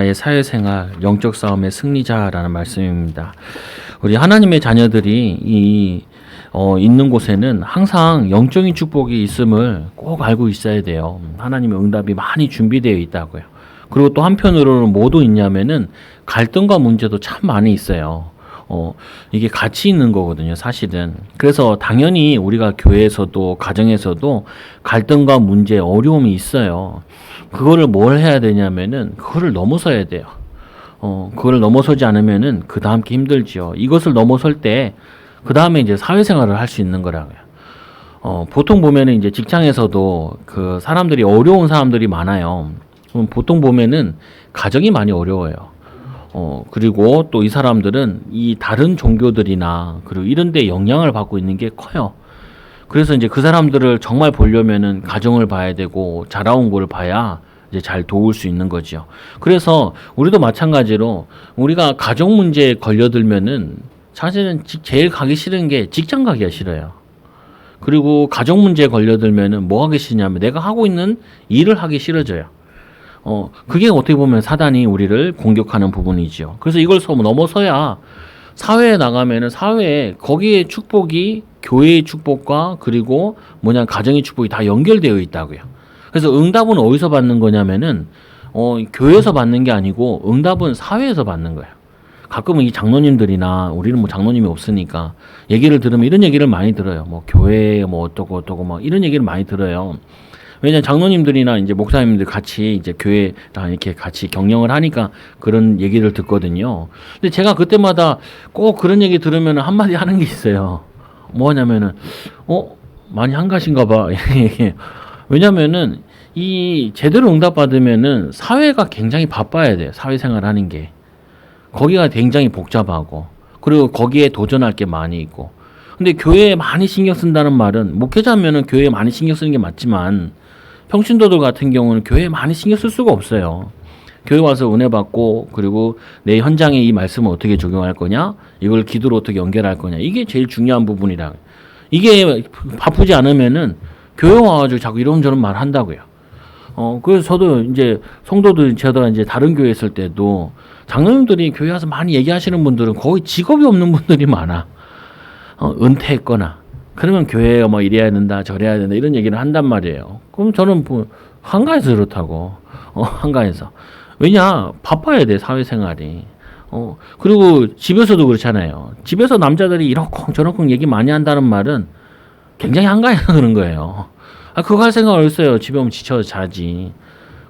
나의 사회생활, 영적 싸움의 승리자라는 말씀입니다. 우리 하나님의 자녀들이 있는 곳에는 항상 영적인 축복이 있음을 꼭 알고 있어야 돼요. 하나님의 응답이 많이 준비되어 있다고요. 그리고 또 한편으로는 뭐도 있냐면은 갈등과 문제도 참 많이 있어요. 이게 같이 있는 거거든요, 사실은. 그래서 당연히 우리가 교회에서도, 가정에서도 갈등과 문제, 어려움이 있어요. 그거를 뭘 해야 되냐면은, 그거를 넘어서야 돼요. 그걸 넘어서지 않으면은, 그 다음 게 힘들지요. 이것을 넘어설 때, 그 다음에 이제 사회생활을 할 수 있는 거라고요. 보통 보면은 이제 직장에서도 그 사람들이 어려운 사람들이 많아요. 그럼 보통 보면은 가정이 많이 어려워요. 그리고 또 이 사람들은 이 다른 종교들이나 그리고 이런 데 영향을 받고 있는 게 커요. 그래서 이제 그 사람들을 정말 보려면은 가정을 봐야 되고 자라온 걸 봐야 이제 잘 도울 수 있는 거죠. 그래서 우리도 마찬가지로 우리가 가정 문제에 걸려들면은 사실은 제일 가기 싫은 게 직장 가기가 싫어요. 그리고 가정 문제에 걸려들면은 뭐 하기 싫냐면 내가 하고 있는 일을 하기 싫어져요. 그게 어떻게 보면 사단이 우리를 공격하는 부분이죠. 그래서 이걸 넘어서야 사회에 나가면은 사회에 거기에 축복이 교회의 축복과 그리고 가정의 축복이 다 연결되어 있다고요. 그래서 응답은 어디서 받는 거냐면은 교회에서 받는 게 아니고 응답은 사회에서 받는 거예요. 가끔은 이 장로님들이나 우리는 뭐 장로님이 없으니까 얘기를 들으면 이런 얘기를 많이 들어요. 뭐 교회 뭐 어떠고 막 이런 얘기를 많이 들어요. 왜냐면 장로님들이나 이제 목사님들 같이 이제 교회랑 이렇게 같이 경영을 하니까 그런 얘기를 듣거든요. 근데 제가 그때마다 꼭 그런 얘기 들으면 한마디 하는 게 있어요. 뭐냐면은, 많이 한가신가 봐. 왜냐면은 이 제대로 응답받으면은 사회가 굉장히 바빠야 돼요. 사회생활 하는 게. 거기가 굉장히 복잡하고 그리고 거기에 도전할 게 많이 있고 근데 교회에 많이 신경 쓴다는 말은 목회자면은 교회에 많이 신경 쓰는 게 맞지만 평신도들 같은 경우는 교회에 많이 신경 쓸 수가 없어요. 교회 와서 은혜 받고 그리고 내 현장에 이 말씀을 어떻게 적용할 거냐 이걸 기도로 어떻게 연결할 거냐 이게 제일 중요한 부분이라 이게 바쁘지 않으면은 교회 와가지고 자꾸 이런저런 말 한다고요. 그래서 저도 이제 성도들 제가 이제 다른 교회 있을 때도 장로님들이 교회 와서 많이 얘기하시는 분들은 거의 직업이 없는 분들이 많아. 은퇴했거나 그러면 교회에 뭐 이래야 된다 저래야 된다 이런 얘기를 한단 말이에요. 그럼 저는 뭐 한가해서 그렇다고. 한가해서. 왜냐 바빠야 돼 사회생활이. 그리고 집에서도 그렇잖아요. 집에서 남자들이 이러쿵 저러쿵 얘기 많이 한다는 말은 굉장히 한가해서 그런 거예요. 그거 할 생각 없어요. 집에 오면 지쳐서 자지.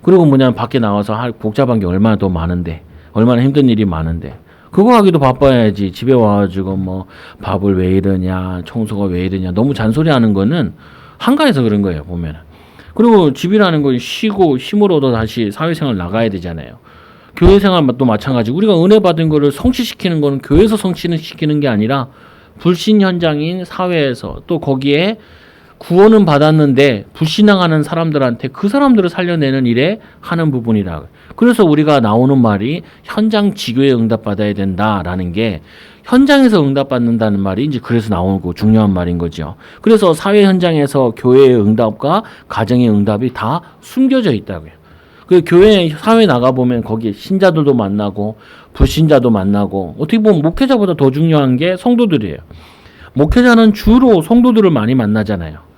그리고 밖에 나가서 할 복잡한 게 얼마나 더 많은데, 얼마나 힘든 일이 많은데, 그거 하기도 바빠야지. 집에 와가지고 뭐 밥을 왜 이러냐, 청소가 왜 이러냐, 너무 잔소리 하는 거는 한가해서 그런 거예요, 보면은. 그리고 집이라는 건 쉬고 힘을 얻어 다시 사회생활 나가야 되잖아요. 교회 생활도 마찬가지고, 우리가 은혜 받은 거를 성취시키는 거는 교회에서 성취시키는 게 아니라 불신 현장인 사회에서 또 거기에 구원은 받았는데 불신앙하는 사람들한테 그 사람들을 살려내는 일에 하는 부분이라. 그래서 우리가 나오는 말이 현장 지교에 응답받아야 된다라는 게 현장에서 응답받는다는 말이 이제 그래서 나오고 중요한 말인 거죠. 그래서 사회 현장에서 교회의 응답과 가정의 응답이 다 숨겨져 있다고요. 그 교회 사회 나가 보면 거기 신자들도 만나고 불신자도 만나고 어떻게 보면 목회자보다 더 중요한 게 성도들이에요. 목회자는 주로 성도들을 많이 만나잖아요.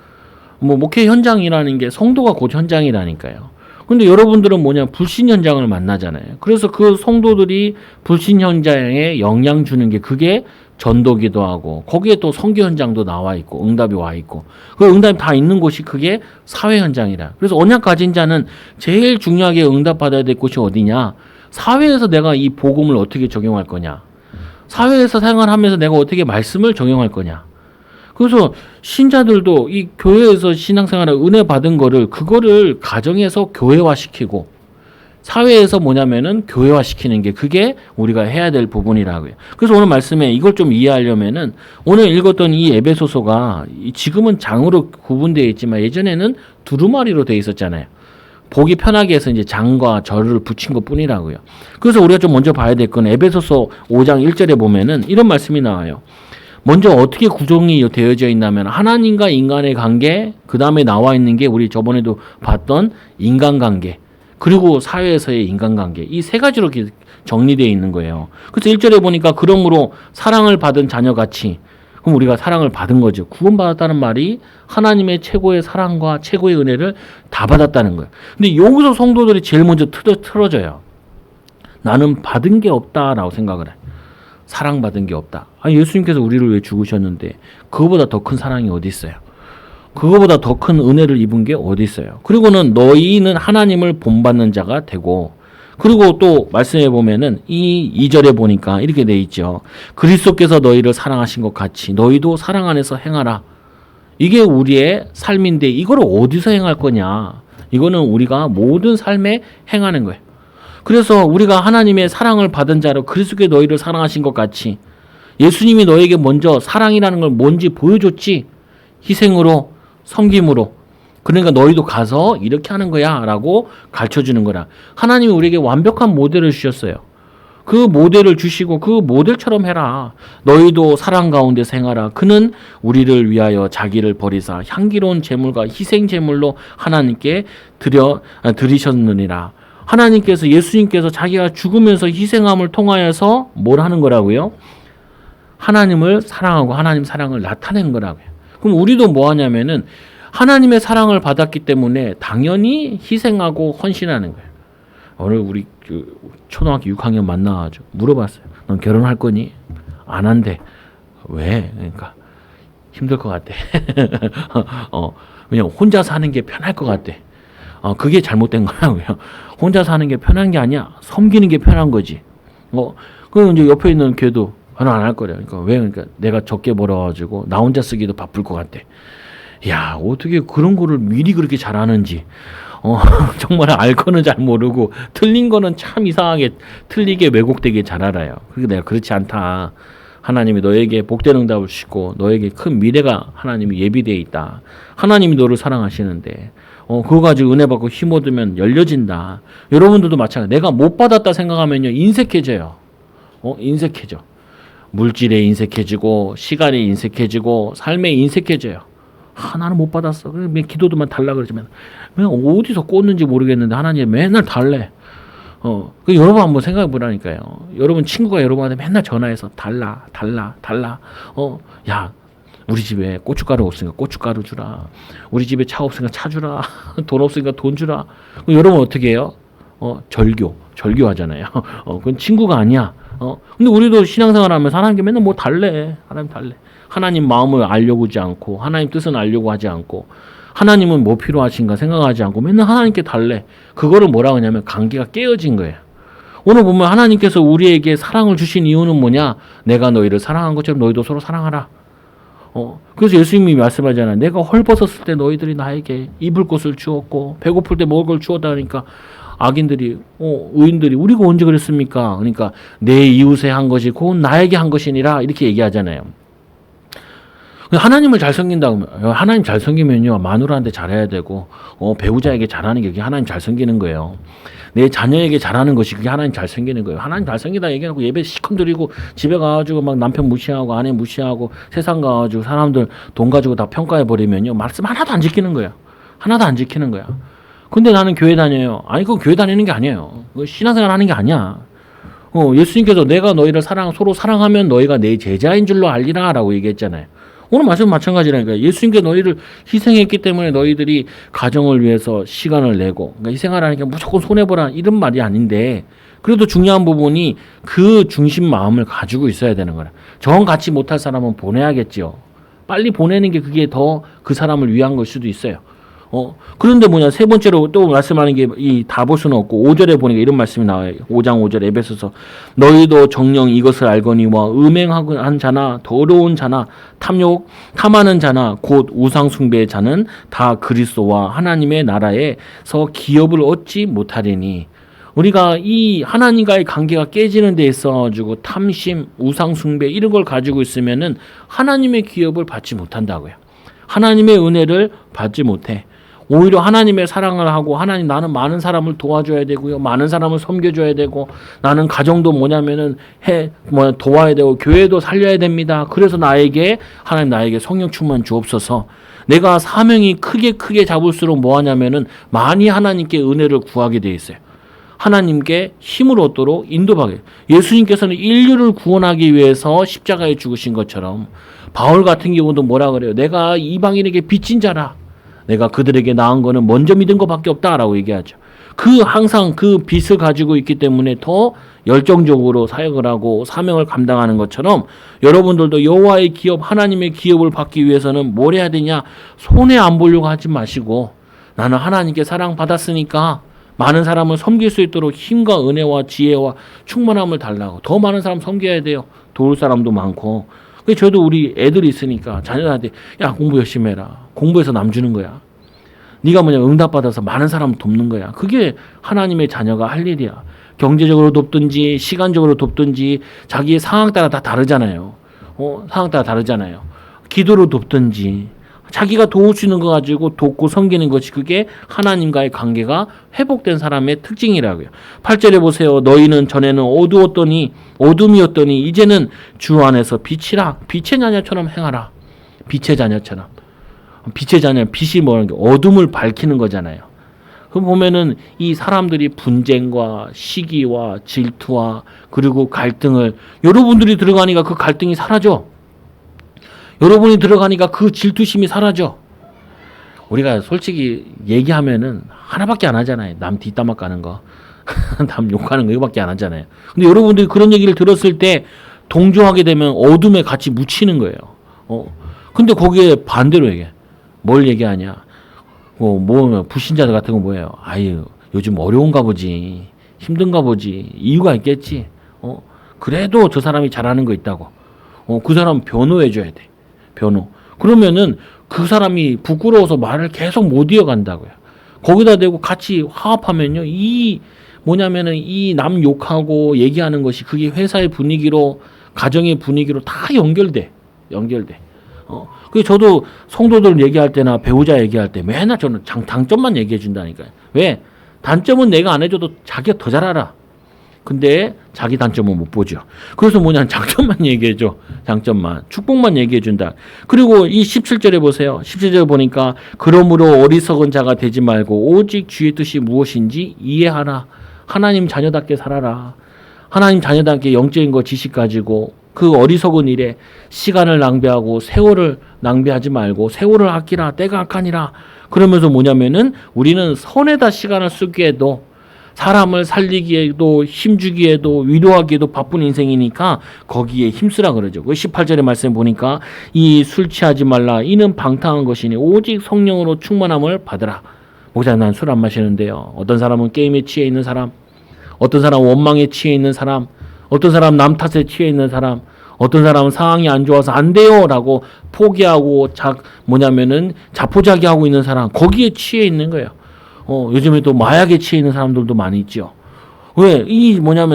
목회 현장이라는 게 성도가 곧 현장이라니까요. 근데 여러분들은 불신 현장을 만나잖아요. 그래서 그 성도들이 불신 현장에 영향 주는 게 그게 전도기도 하고 거기에 또 선교 현장도 나와 있고 응답이 와 있고 그 응답이 다 있는 곳이 그게 사회 현장이라. 그래서 언약 가진 자는 제일 중요하게 응답 받아야 될 곳이 어디냐? 사회에서 내가 이 복음을 어떻게 적용할 거냐? 사회에서 생활하면서 내가 어떻게 말씀을 적용할 거냐? 그래서 신자들도 이 교회에서 신앙생활을 은혜 받은 그거를 가정에서 교회화시키고 사회에서 교회화시키는 게 그게 우리가 해야 될 부분이라고요. 그래서 오늘 말씀에 이걸 좀 이해하려면은 오늘 읽었던 이 에베소서가 지금은 장으로 구분되어 있지만 예전에는 두루마리로 되어 있었잖아요. 보기 편하게 해서 이제 장과 절을 붙인 것 뿐이라고요. 그래서 우리가 좀 먼저 봐야 될 건 에베소서 5장 1절에 보면은 이런 말씀이 나와요. 먼저 어떻게 구성이 되어져 있냐면 하나님과 인간의 관계, 그 다음에 나와 있는 게 우리 저번에도 봤던 인간관계, 그리고 사회에서의 인간관계, 이 세 가지로 정리되어 있는 거예요. 그래서 1절에 보니까 그러므로 사랑을 받은 자녀같이, 그럼 우리가 사랑을 받은 거죠. 구원받았다는 말이 하나님의 최고의 사랑과 최고의 은혜를 다 받았다는 거예요. 근데 여기서 성도들이 제일 먼저 틀어져요. 나는 받은 게 없다라고 생각을 해. 사랑받은 게 없다. 아니, 예수님께서 우리를 왜 죽으셨는데 그거보다 더 큰 사랑이 어디 있어요? 그거보다 더 큰 은혜를 입은 게 어디 있어요? 그리고는 너희는 하나님을 본받는 자가 되고, 그리고 또 말씀해 보면은 이 2절에 보니까 이렇게 돼 있죠. 그리스도께서 너희를 사랑하신 것 같이 너희도 사랑 안에서 행하라. 이게 우리의 삶인데 이걸 어디서 행할 거냐? 이거는 우리가 모든 삶에 행하는 거예요. 그래서 우리가 하나님의 사랑을 받은 자로 그리스도께 너희를 사랑하신 것 같이, 예수님이 너에게 먼저 사랑이라는 걸 뭔지 보여줬지. 희생으로, 섬김으로. 그러니까 너희도 가서 이렇게 하는 거야 라고 가르쳐주는 거라. 하나님이 우리에게 완벽한 모델을 주셨어요. 그 모델을 주시고 그 모델처럼 해라. 너희도 사랑 가운데 생하라. 그는 우리를 위하여 자기를 버리사 향기로운 제물과 희생 제물로 하나님께 드리셨느니라. 하나님께서, 예수님께서 자기가 죽으면서 희생함을 통하여서 뭘 하는 거라고요? 하나님을 사랑하고 하나님 사랑을 나타낸 거라고요. 그럼 우리도 뭐 하냐면은 하나님의 사랑을 받았기 때문에 당연히 희생하고 헌신하는 거예요. 오늘 우리 초등학교 6학년 만나가지고 물어봤어요. 넌 결혼할 거니? 안 한대. 왜? 그러니까 힘들 것 같대. 그냥 혼자 사는 게 편할 것 같대. 그게 잘못된 거라고요. 혼자 사는 게 편한 게 아니야. 섬기는 게 편한 거지. 그 이제 옆에 있는 걔도 결혼 안 할 거래. 그러니까 왜? 그러니까 내가 적게 벌어가지고 나 혼자 쓰기도 바쁠 것 같대. 야, 어떻게 그런 거를 미리 그렇게 잘하는지. 정말 알 거는 잘 모르고 틀린 거는 참 이상하게 틀리게 왜곡되게 잘 알아요. 그게 내가 그렇지 않다. 하나님이 너에게 복된 응답을 주시고 너에게 큰 미래가 하나님이 예비되어 있다. 하나님이 너를 사랑하시는데 그거 가지고 은혜 받고 힘 얻으면 열려진다. 여러분들도 마찬가지. 내가 못 받았다 생각하면요 인색해져요. 인색해져. 물질에 인색해지고 시간에 인색해지고 삶에 인색해져요. 나는 못 받았어. 그냥 기도도만 달라 그러지만 어디서 꽂는지 모르겠는데 하나님 맨날 달래. 여러분 한번 생각해 보라니까요. 여러분 친구가 여러분한테 맨날 전화해서 달라. 야, 우리 집에 고춧가루 없으니까 고춧가루 주라. 우리 집에 차 없으니까 차 주라. 돈 없으니까 돈 주라. 여러분 어떻게 해요? 절교 하잖아요. 그건 친구가 아니야. 근데 우리도 신앙생활 하면서 하나님께 맨날 뭐 달래. 하나님 달래. 하나님 마음을 알려고 하지 않고, 하나님 뜻은 알려고 하지 않고, 하나님은 뭐 필요하신가 생각하지 않고 맨날 하나님께 달래. 그거를 뭐라고 하냐면 관계가 깨어진 거예요. 오늘 보면 하나님께서 우리에게 사랑을 주신 이유는 뭐냐? 내가 너희를 사랑한 것처럼 너희도 서로 사랑하라. 그래서 예수님이 말씀하잖아요. 내가 헐벗었을 때 너희들이 나에게 입을 것을 주었고 배고플 때 먹을 걸 주었다 하니까 악인들이 의인들이 우리가 언제 그랬습니까? 그러니까 내 이웃에 한 것이 곧 나에게 한 것이니라 이렇게 얘기하잖아요. 하나님을 잘 섬긴다고 하나님 잘 섬기면요 마누라한테 잘해야 되고 배우자에게 잘하는 게 그게 하나님 잘 섬기는 거예요. 내 자녀에게 잘하는 것이 그게 하나님 잘 섬기는 거예요. 하나님 잘 섬기다 얘기하고 예배 시커 드리고 집에 가가지고 막 남편 무시하고 아내 무시하고 세상 가가지고 사람들 돈 가지고 다 평가해 버리면요 말씀 하나도 안 지키는 거예요. 하나도 안 지키는 거야. 근데 나는 교회 다녀요. 아니 그거 교회 다니는 게 아니에요. 신앙생활 하는 게 아니야. 예수님께서 내가 너희를 서로 사랑하면 너희가 내 제자인 줄로 알리라 라고 얘기했잖아요. 오늘 말씀 마찬가지라니까. 예수님께 너희를 희생했기 때문에 너희들이 가정을 위해서 시간을 내고 그러니까 희생하라니까 무조건 손해보라 이런 말이 아닌데 그래도 중요한 부분이 그 중심 마음을 가지고 있어야 되는 거라. 정 갖지 못할 사람은 보내야겠죠. 빨리 보내는 게 그게 더 그 사람을 위한 걸 수도 있어요. 그런데 뭐냐 세 번째로 또 말씀하는 게 이 다 볼 수는 없고 5절에 보니까 이런 말씀이 나와요. 5장 5절 에베소서 너희도 정녕 이것을 알거니와 음행한 자나 더러운 자나 탐하는 자나 곧 우상 숭배의 자는 다 그리스도와 하나님의 나라에서 기업을 얻지 못하리니 우리가 이 하나님과의 관계가 깨지는 데 있어가지고 탐심, 우상 숭배 이런 걸 가지고 있으면은 하나님의 기업을 받지 못한다고요. 하나님의 은혜를 받지 못해. 오히려 하나님의 사랑을 하고 하나님 나는 많은 사람을 도와줘야 되고요. 많은 사람을 섬겨줘야 되고 나는 가정도 뭐냐면은 도와야 되고 교회도 살려야 됩니다. 그래서 하나님 나에게 성령 충만 주옵소서. 내가 사명이 크게 잡을수록 뭐하냐면은 많이 하나님께 은혜를 구하게 돼 있어요. 하나님께 힘을 얻도록 인도하게. 예수님께서는 인류를 구원하기 위해서 십자가에 죽으신 것처럼 바울 같은 경우도 뭐라 그래요? 내가 이방인에게 빚진 자라. 내가 그들에게 나은 거는 먼저 믿은 것밖에 없다라고 얘기하죠. 항상 그 빚을 가지고 있기 때문에 더 열정적으로 사역을 하고 사명을 감당하는 것처럼 여러분들도 여호와의 기업, 하나님의 기업을 받기 위해서는 뭘 해야 되냐? 손해 안 보려고 하지 마시고 나는 하나님께 사랑받았으니까 많은 사람을 섬길 수 있도록 힘과 은혜와 지혜와 충만함을 달라고. 더 많은 사람 섬겨야 돼요. 도울 사람도 많고. 그래서 저도 우리 애들이 있으니까 자녀들한테 야 공부 열심히 해라. 공부해서 남 주는 거야. 네가 응답받아서 많은 사람을 돕는 거야. 그게 하나님의 자녀가 할 일이야. 경제적으로 돕든지 시간적으로 돕든지 자기의 상황 따라 다 다르잖아요. 상황 따라 다르잖아요. 기도로 돕든지 자기가 도울 수 있는 거 가지고 돕고 섬기는 것이 그게 하나님과의 관계가 회복된 사람의 특징이라고요. 8절에 보세요. 너희는 전에는 어둠이었더니 이제는 주 안에서 빛이라. 빛의 자녀처럼 행하라. 빛의 자녀처럼. 빛의 자녀, 빛이 뭐라는 게 어둠을 밝히는 거잖아요. 그 보면은 이 사람들이 분쟁과 시기와 질투와 그리고 갈등을 여러분들이 들어가니까 그 갈등이 사라져. 여러분이 들어가니까 그 질투심이 사라져. 우리가 솔직히 얘기하면은 하나밖에 안 하잖아요. 남 뒷담화 까는 거. 남 욕하는 거 이거밖에 안 하잖아요. 근데 여러분들이 그런 얘기를 들었을 때 동조하게 되면 어둠에 같이 묻히는 거예요. 근데 거기에 반대로 얘기해. 뭘 얘기하냐? 불신자들 같은 거 뭐예요? 아유, 요즘 어려운가 보지. 힘든가 보지. 이유가 있겠지. 그래도 저 사람이 잘하는 거 있다고. 그 사람 변호해줘야 돼. 변호. 그러면은 그 사람이 부끄러워서 말을 계속 못 이어간다고요. 거기다 대고 같이 화합하면요. 이 남 욕하고 얘기하는 것이 그게 회사의 분위기로, 가정의 분위기로 다 연결돼. 그래서 저도 성도들 얘기할 때나 배우자 얘기할 때 맨날 저는 장점만 얘기해 준다니까요. 왜? 단점은 내가 안 해줘도 자기가 더 잘 알아. 근데 자기 단점은 못 보죠. 그래서 장점만 얘기해줘. 장점만. 축복만 얘기해준다. 그리고 이 17절에 보세요. 17절 보니까 그러므로 어리석은 자가 되지 말고 오직 주의 뜻이 무엇인지 이해하라. 하나님 자녀답게 살아라. 하나님 자녀답게 영적인 거 지식 가지고 그 어리석은 일에 시간을 낭비하고 세월을 낭비하지 말고 세월을 아끼라. 때가 악하니라. 그러면서 우리는 선에다 시간을 쓰기에도 사람을 살리기에도 힘주기에도 위로하기에도 바쁜 인생이니까 거기에 힘쓰라 그러죠. 그 18절의 말씀 보니까 이 술 취하지 말라. 이는 방탕한 것이니 오직 성령으로 충만함을 받으라. 목사님 난 술 안 마시는데요. 어떤 사람은 게임에 취해 있는 사람, 어떤 사람은 원망에 취해 있는 사람, 어떤 사람은 남 탓에 취해 있는 사람, 어떤 사람은 상황이 안 좋아서 안 돼요 라고 포기하고 자포자기하고 있는 사람, 거기에 취해 있는 거예요. 요즘에 또 마약에 취해 있는 사람들도 많이 있죠. 왜?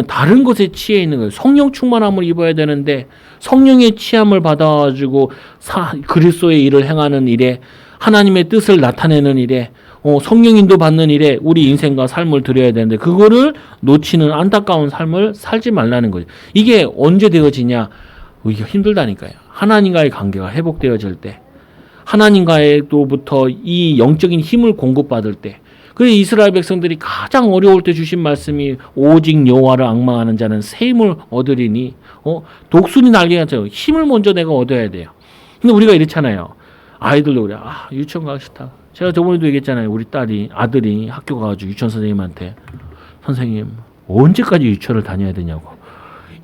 다른 것에 취해 있는 거예요. 성령 충만함을 입어야 되는데 성령의 취함을 받아가지고 그리스도의 일을 행하는 일에, 하나님의 뜻을 나타내는 일에, 성령 인도 받는 일에 우리 인생과 삶을 드려야 되는데 그거를 놓치는 안타까운 삶을 살지 말라는 거죠. 이게 언제 되어지냐? 이게 힘들다니까요. 하나님과의 관계가 회복되어질 때, 하나님과로부터 이 영적인 힘을 공급받을 때, 그래서 이스라엘 백성들이 가장 어려울 때 주신 말씀이 오직 여호와를 앙망하는 자는 새 힘을 얻으리니, 독수리 날개 같아요. 힘을 먼저 내가 얻어야 돼요. 근데 우리가 이렇잖아요. 아이들도 그래. 유치원 가기 싫다. 제가 저번에도 얘기했잖아요. 우리 아들이 학교 가가지고 유치원 선생님한테, 선생님 언제까지 유치원을 다녀야 되냐고.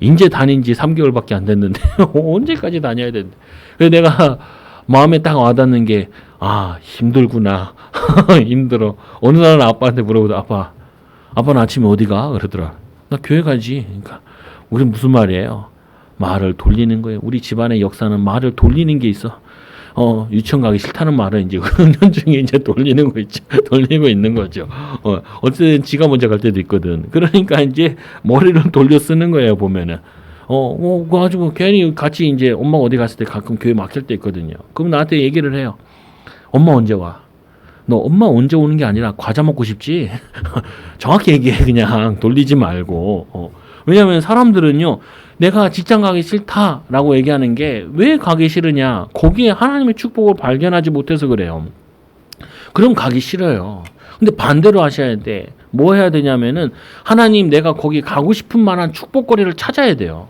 이제 다닌 지 3개월밖에 안 됐는데 언제까지 다녀야 되는데. 그래서 내가 마음에 딱 와닿는 게 힘들구나. 힘들어. 어느 날은 아빠한테 물어보다 아빠는 아침에 어디 가? 그러더라. 나 교회 가지. 그러니까 우리 무슨 말이에요? 말을 돌리는 거예요. 우리 집안의 역사는 말을 돌리는 게 있어. 유치원 가기 싫다는 말은 이제 은연 중에 이제 돌리는 거 있죠. 돌리고 있는 거죠. 어쨌든 지가 먼저 갈 때도 있거든. 그러니까 이제 머리를 돌려 쓰는 거예요, 보면은. 그래가지고 괜히 같이 이제 엄마가 어디 갔을 때 가끔 교회 막힐 때 있거든요. 그럼 나한테 얘기를 해요. 엄마 언제 와? 너 엄마 언제 오는 게 아니라 과자 먹고 싶지? 정확히 얘기해. 그냥 돌리지 말고. 왜냐하면 사람들은요, 내가 직장 가기 싫다라고 얘기하는 게 왜 가기 싫으냐? 거기에 하나님의 축복을 발견하지 못해서 그래요. 그럼 가기 싫어요. 근데 반대로 하셔야 돼. 뭐 해야 되냐면은 하나님, 내가 거기 가고 싶은 만한 축복거리를 찾아야 돼요.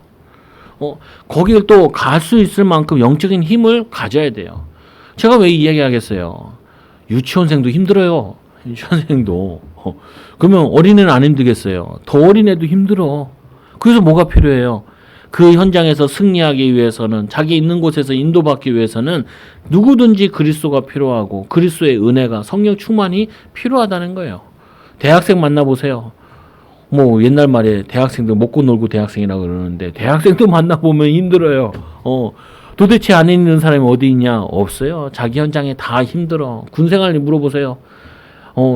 거기를 또 갈 수 있을 만큼 영적인 힘을 가져야 돼요. 제가 왜 이 이야기 하겠어요? 유치원생도 힘들어요. 유치원생도. 그러면 어린애는 안 힘들겠어요? 더 어린애도 힘들어. 그래서 뭐가 필요해요? 그 현장에서 승리하기 위해서는, 자기 있는 곳에서 인도받기 위해서는 누구든지 그리스도가 필요하고 그리스도의 은혜가, 성령 충만이 필요하다는 거예요. 대학생 만나보세요. 뭐 옛날 말에 대학생들 먹고 놀고 대학생이라고 그러는데 대학생도 만나보면 힘들어요. 도대체 안에 있는 사람이 어디 있냐? 없어요. 자기 현장에 다 힘들어. 군생활 물어보세요.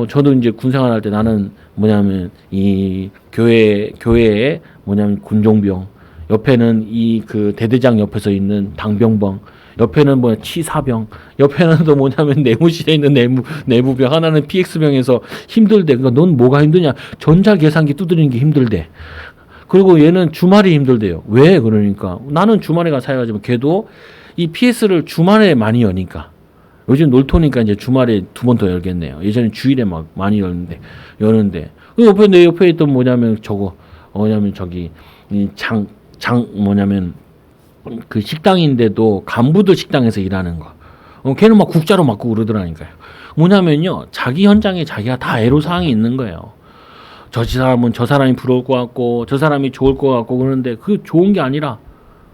저도 이제 군생활 할 때 나는 뭐냐면 이 교회에 뭐냐면 군종병, 옆에는 이 그 대대장 옆에서 있는 당병병, 옆에는 뭐 치사병, 옆에는 또 뭐냐면 내무실에 있는 내부병, 하나는 PX병에서 힘들대. 그러니까 넌 뭐가 힘드냐? 전자계산기 두드리는 게 힘들대. 그리고 얘는 주말이 힘들대요. 왜? 그러니까 나는 주말에 가서 해가지고 걔도 이 PS를 주말에 많이 여니까. 요즘 놀토니까 이제 주말에 2번 더 열겠네요. 예전에 주일에 막 많이 여는데. 그 내 옆에 있던 뭐냐면 저기 뭐냐면 그 식당인데도 간부들 식당에서 일하는 거. 걔는 막 국자로 맞고 그러더라니까요. 뭐냐면요, 자기 현장에 자기가 다 애로사항이 있는 거예요. 저 사람은 저 사람이 부러울 것 같고 저 사람이 좋을 것 같고 그러는데 그 좋은 게 아니라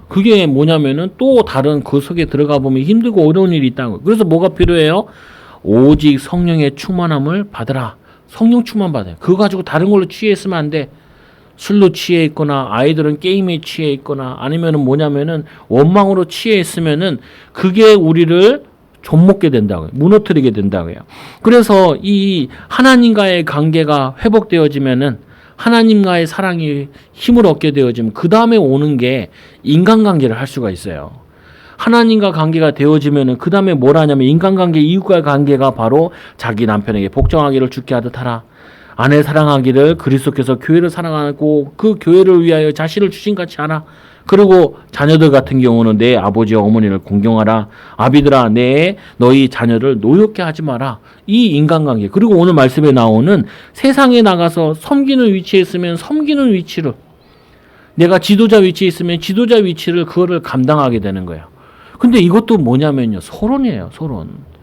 그게 뭐냐면은 또 다른 그 속에 들어가 보면 힘들고 어려운 일이 있다고. 그래서 뭐가 필요해요? 오직 성령의 충만함을 받으라. 성령 충만 받아요. 그거 가지고 다른 걸로 취했으면 안 돼. 술로 취해 있거나 아이들은 게임에 취해 있거나 아니면은 뭐냐면은 원망으로 취해 있으면은 그게 우리를 좀먹게 된다고요. 무너뜨리게 된다고요. 그래서 이 하나님과의 관계가 회복되어지면은, 하나님과의 사랑이 힘을 얻게 되어지면 그 다음에 오는 게 인간관계를 할 수가 있어요. 하나님과 관계가 되어지면은 그 다음에 뭘 하냐면 인간관계, 이웃과의 관계가 바로 자기 남편에게 복종하기를 주께 하듯 하라. 아내 사랑하기를 그리스도께서 교회를 사랑하고 그 교회를 위하여 자신을 주신 같이 하라. 그리고 자녀들 같은 경우는 내 아버지와 어머니를 공경하라. 아비들아, 너희 자녀를 노엽게 하지 마라. 이 인간관계. 그리고 오늘 말씀에 나오는 세상에 나가서 섬기는 위치에 있으면 섬기는 위치를, 내가 지도자 위치에 있으면 지도자 위치를 그거를 감당하게 되는 거예요. 근데 이것도 뭐냐면요, 서론이에요. 서론.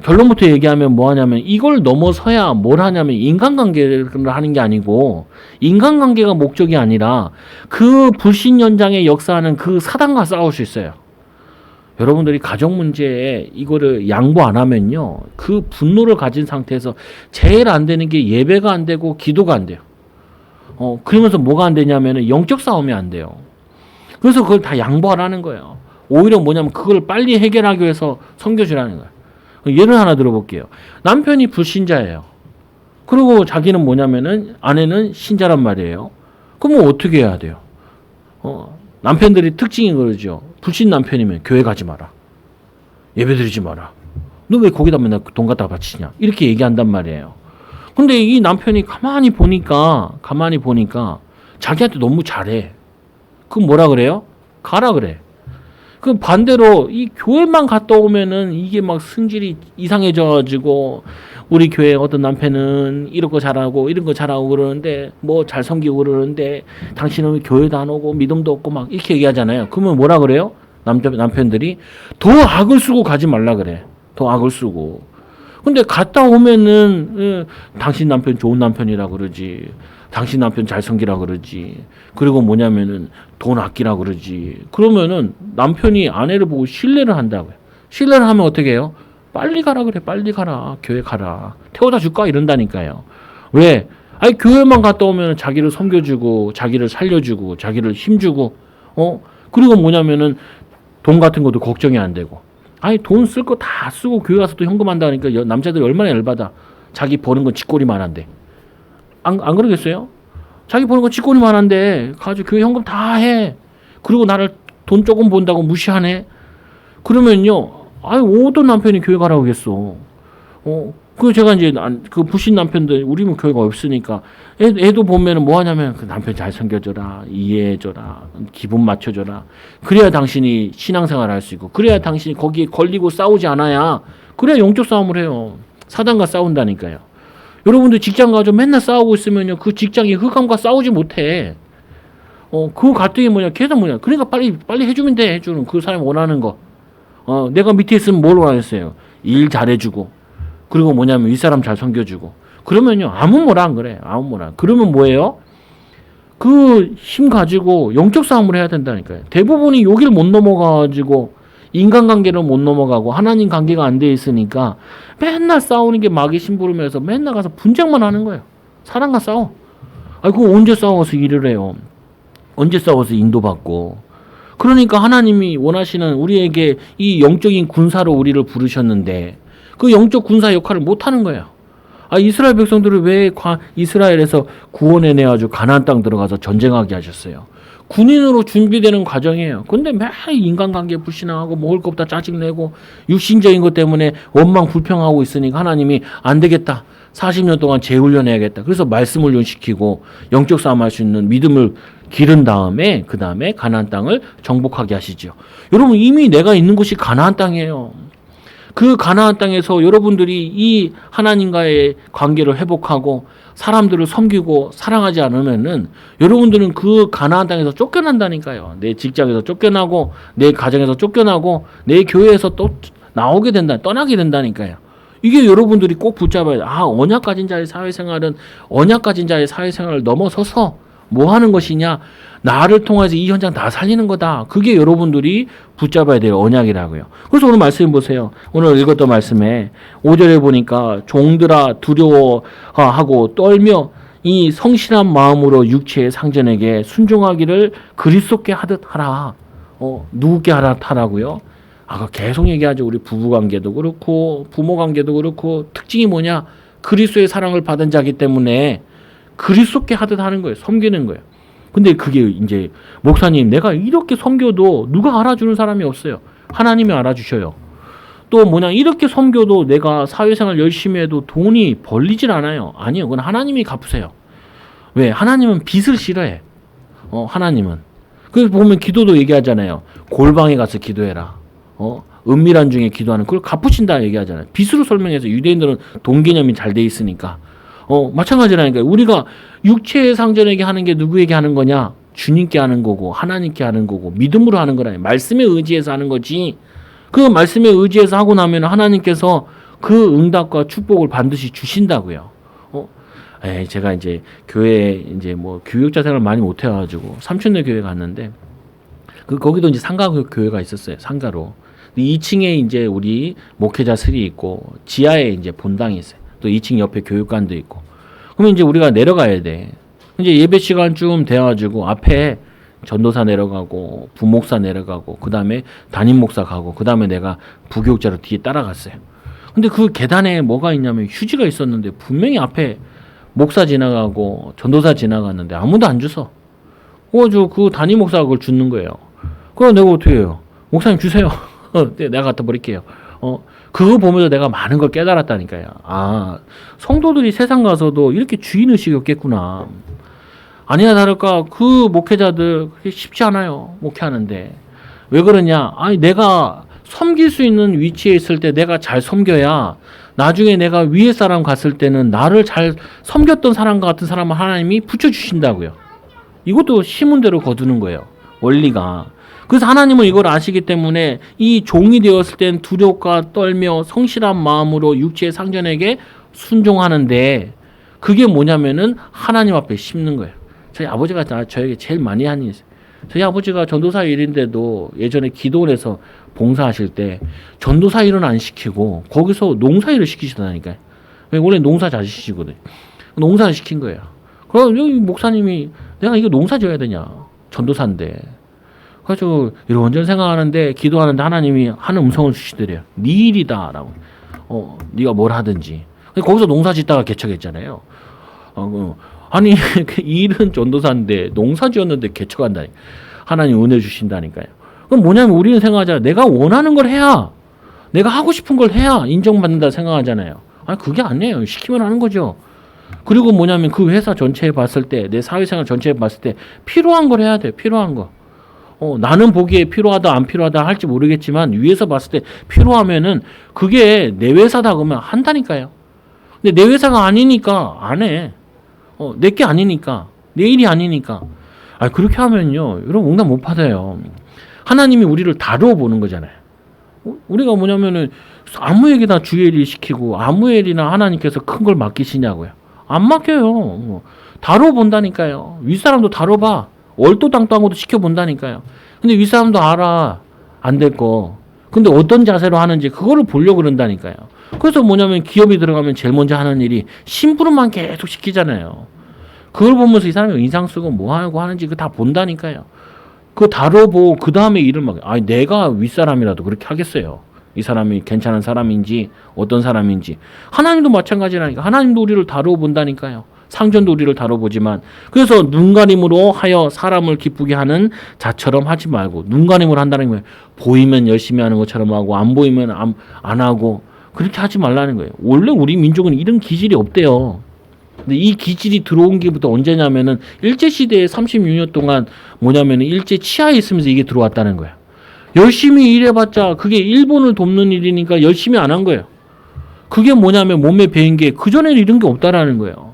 결론부터 얘기하면 뭐 하냐면 이걸 넘어서야 뭘 하냐면 인간관계를 하는 게 아니고, 인간관계가 목적이 아니라 그 불신 연장에 역사하는 그 사단과 싸울 수 있어요. 여러분들이 가정 문제에 이거를 양보 안 하면요, 그 분노를 가진 상태에서 제일 안 되는 게 예배가 안 되고 기도가 안 돼요. 그러면서 뭐가 안 되냐면 영적 싸움이 안 돼요. 그래서 그걸 다 양보하라는 거예요. 오히려 뭐냐면 그걸 빨리 해결하기 위해서 섬겨주라는 거예요. 예를 하나 들어볼게요. 남편이 불신자예요. 그리고 자기는 뭐냐면은 아내는 신자란 말이에요. 그러면 어떻게 해야 돼요? 남편들이 특징이 그러죠. 불신 남편이면 교회 가지 마라. 예배 드리지 마라. 너 왜 거기다 맨날 돈 갖다 바치냐? 이렇게 얘기한단 말이에요. 근데 이 남편이 가만히 보니까 자기한테 너무 잘해. 그럼 뭐라 그래요? 가라 그래. 그 반대로 이 교회만 갔다 오면은 이게 막 성질이 이상해져가지고, 우리 교회 어떤 남편은 이런 거 잘하고 이런 거 잘하고 그러는데 뭐 잘 섬기고 그러는데 당신은 교회도 안 오고 믿음도 없고 막 이렇게 얘기하잖아요. 그러면 뭐라 그래요? 남편들이 더 악을 쓰고 가지 말라 그래. 더 악을 쓰고. 근데 갔다 오면은 당신 남편 좋은 남편이라 그러지. 당신 남편 잘 섬기라 그러지. 그리고 뭐냐면은 돈 아끼라 그러지. 그러면은 남편이 아내를 보고 신뢰를 한다고요. 신뢰를 하면 어떻게 해요? 빨리 가라 그래. 빨리 가라. 교회 가라. 태워다 줄까? 이런다니까요. 왜? 아니 교회만 갔다 오면 자기를 섬겨주고 자기를 살려주고 자기를 힘주고 그리고 뭐냐면은 돈 같은 것도 걱정이 안 되고. 아니 돈 쓸 거 다 쓰고 교회 가서 또 현금한다니까 남자들이 얼마나 열받아. 자기 버는 건 쥐꼬리만 한데. 안 그러겠어요? 자기 버는 건 쥐꼬리만 한데 가지고 교회 현금 다 해. 그리고 나를 돈 조금 본다고 무시하네. 그러면요, 아니 어떤 남편이 교회 가라고 하겠어. 그 제가 이제 그 부신 남편들 우리 뭐 교회가 없으니까 애도 보면은 뭐 하냐면 그 남편 잘 섬겨줘라, 이해해줘라, 기분 맞춰줘라. 그래야 당신이 신앙생활을 할 수 있고, 그래야 당신이 거기에 걸리고 싸우지 않아야, 그래야 영적 싸움을 해요. 사단과 싸운다니까요. 여러분들 직장 가서 맨날 싸우고 있으면요, 그 직장이 흑암과 싸우지 못해. 그 갈등이 뭐냐, 계속 뭐냐. 그러니까 빨리 해주면 돼. 해주는 그 사람이 원하는 거. 내가 밑에 있으면 뭘 원하겠어요? 일 잘해주고, 그리고 뭐냐면 윗사람 잘 섬겨주고. 그러면요, 아무 뭐라 안 그래. 아무 뭐라. 그러면 뭐예요? 그 힘 가지고 영적 싸움을 해야 된다니까요. 대부분이 여기를 못 넘어가가지고 인간관계를 못 넘어가고 하나님 관계가 안 돼 있으니까 맨날 싸우는 게 마귀 심부름해서 맨날 가서 분쟁만 하는 거예요. 사람과 싸워. 그거 언제 싸워서 일을 해요? 언제 싸워서 인도받고. 그러니까 하나님이 원하시는 우리에게 이 영적인 군사로 우리를 부르셨는데 그 영적 군사 역할을 못 하는 거예요. 이스라엘 백성들을 왜 이스라엘에서 구원해내가지고 가나안 땅 들어가서 전쟁하게 하셨어요? 군인으로 준비되는 과정이에요. 근데 매일 인간관계 불신하고 먹을 것보다 짜증내고 육신적인 것 때문에 원망 불평하고 있으니까 하나님이 안 되겠다. 40년 동안 재훈련해야겠다. 그래서 말씀 훈련시키고 영적 싸움할 수 있는 믿음을 기른 다음에 그 다음에 가나안 땅을 정복하게 하시죠. 여러분 이미 내가 있는 곳이 가나안 땅이에요. 그 가나안 땅에서 여러분들이 이 하나님과의 관계를 회복하고 사람들을 섬기고 사랑하지 않으면은 여러분들은 그 가나안 땅에서 쫓겨난다니까요. 내 직장에서 쫓겨나고 내 가정에서 쫓겨나고 내 교회에서 또 나오게 된다, 떠나게 된다니까요. 이게 여러분들이 꼭 붙잡아야 돼. 언약 가진 자의 사회생활은 언약 가진 자의 사회생활을 넘어서서 뭐 하는 것이냐? 나를 통해서 이 현장 다 살리는 거다. 그게 여러분들이 붙잡아야 될 언약이라고요. 그래서 오늘 말씀 보세요. 오늘 읽었던 말씀에 5절에 보니까 종들아 두려워하고 떨며 이 성실한 마음으로 육체의 상전에게 순종하기를 그리스도께 하듯 하라. 누구께 하라고요? 계속 얘기하죠. 우리 부부관계도 그렇고 부모관계도 그렇고 특징이 뭐냐? 그리스도의 사랑을 받은 자기 때문에 그리스도께 하듯 하는 거예요. 섬기는 거예요. 근데 그게 이제 목사님 내가 이렇게 섬겨도 누가 알아주는 사람이 없어요. 하나님이 알아주셔요. 또 뭐냐 이렇게 섬겨도 내가 사회생활 열심히 해도 돈이 벌리질 않아요. 아니요. 그건 하나님이 갚으세요. 왜? 하나님은 빚을 싫어해. 하나님은. 그래서 보면 기도도 얘기하잖아요. 골방에 가서 기도해라. 은밀한 중에 기도하는 그걸 갚으신다 얘기하잖아요. 빚으로 설명해서 유대인들은 돈 개념이 잘 돼 있으니까. 마찬가지라니까요. 우리가 육체의 상전에게 하는 게 누구에게 하는 거냐? 주님께 하는 거고 하나님께 하는 거고 믿음으로 하는 거라니. 말씀에 의지해서 하는 거지. 그 말씀에 의지해서 하고 나면 하나님께서 그 응답과 축복을 반드시 주신다고요. 제가 이제 교회 이제 뭐 교육자 생활을 많이 못 해가지고 삼촌네 교회 갔는데 거기도 이제 상가 교회가 있었어요. 상가로. 2층에 이제 우리 목회자실이 있고 지하에 이제 본당이 있어요. 또 2층 옆에 교육관도 있고. 그러면 이제 우리가 내려가야 돼. 이제 예배 시간쯤 돼가지고 앞에 전도사 내려가고 부목사 내려가고 그 다음에 담임 목사 가고 그 다음에 내가 부교육자로 뒤에 따라갔어요. 근데 그 계단에 뭐가 있냐면 휴지가 있었는데 분명히 앞에 목사 지나가고 전도사 지나갔는데 아무도 안 주서. 그 담임 목사가 그걸 주는 거예요. 그럼 내가 어떻게 해요? 목사님 주세요. 내가 갖다 버릴게요. 그거 보면서 내가 많은 걸 깨달았다니까요. 성도들이 세상 가서도 이렇게 주인의식이 없겠구나. 아니나 다를까 그 목회자들 그게 쉽지 않아요. 목회하는데. 왜 그러냐? 내가 섬길 수 있는 위치에 있을 때 내가 잘 섬겨야 나중에 내가 위에 사람 갔을 때는 나를 잘 섬겼던 사람과 같은 사람을 하나님이 붙여주신다고요. 이것도 심은 대로 거두는 거예요. 원리가. 그래서 하나님은 이걸 아시기 때문에 이 종이 되었을 땐 두렵과 떨며 성실한 마음으로 육체의 상전에게 순종하는데 그게 뭐냐면은 하나님 앞에 심는 거예요. 저희 아버지가 저에게 제일 많이 한 일이 있어요. 저희 아버지가 전도사 일인데도 예전에 기도원에서 봉사하실 때 전도사 일은 안 시키고 거기서 농사 일을 시키시다니까요. 원래 농사 자시시거든요. 농사를 시킨 거예요. 그럼 여기 목사님이 내가 이거 농사 지어야 되냐? 전도사인데. 그래서 이런저런 생각하는데 기도하는데 하나님이 하는 음성을 주시더래요. 네 일이다라고. 네가 뭘 하든지. 거기서 농사 짓다가 개척했잖아요. 아니 이 일은 전도사인데 농사 지었는데 개척한다니. 하나님 은혜 주신다니까요. 그럼 뭐냐면 우리는 생각하잖아요. 내가 원하는 걸 해야 내가 하고 싶은 걸 해야 인정받는다 생각하잖아요. 아니 그게 아니에요. 시키면 하는 거죠. 그리고 뭐냐면 그 회사 전체에 봤을 때, 내 사회생활 전체에 봤을 때 필요한 걸 해야 돼. 필요한 거. 나는 보기에 필요하다 안 필요하다 할지 모르겠지만 위에서 봤을 때 필요하면은 그게 내 회사다 그러면 한다니까요. 근데 내 회사가 아니니까 안 해. 내 게 아니니까. 내 일이 아니니까. 아 그렇게 하면요. 여러분 응답 못 받아요. 하나님이 우리를 다루어 보는 거잖아요. 우리가 뭐냐면은 아무 얘기나 주의 일 시키고 아무 일이나 하나님께서 큰 걸 맡기시냐고요. 안 맡겨요. 다루어 본다니까요. 윗사람도 다뤄봐. 얼토당토한 것도 시켜본다니까요. 근데 윗사람도 알아. 안 될 거. 근데 어떤 자세로 하는지 그거를 보려고 그런다니까요. 그래서 뭐냐면 기업이 들어가면 제일 먼저 하는 일이 심부름만 계속 시키잖아요. 그걸 보면서 이 사람이 인상 쓰고 뭐 하고 하는지 그거 다 본다니까요. 그거 다뤄보고 그 다음에 일을 막 아니 내가 윗사람이라도 그렇게 하겠어요. 이 사람이 괜찮은 사람인지 어떤 사람인지. 하나님도 마찬가지라니까. 하나님도 우리를 다루어 본다니까요. 상전도 우리를 다뤄보지만 그래서 눈가림으로 하여 사람을 기쁘게 하는 자처럼 하지 말고 눈가림으로 한다는 거예요. 보이면 열심히 하는 것처럼 하고 안 보이면 안 하고 그렇게 하지 말라는 거예요. 원래 우리 민족은 이런 기질이 없대요. 근데 이 기질이 들어온 게부터 언제냐면은 일제시대에 36년 동안 뭐냐면은 일제 치하에 있으면서 이게 들어왔다는 거예요. 열심히 일해봤자 그게 일본을 돕는 일이니까 열심히 안 한 거예요. 그게 뭐냐면 몸에 배인 게 그전에는 이런 게 없다라는 거예요.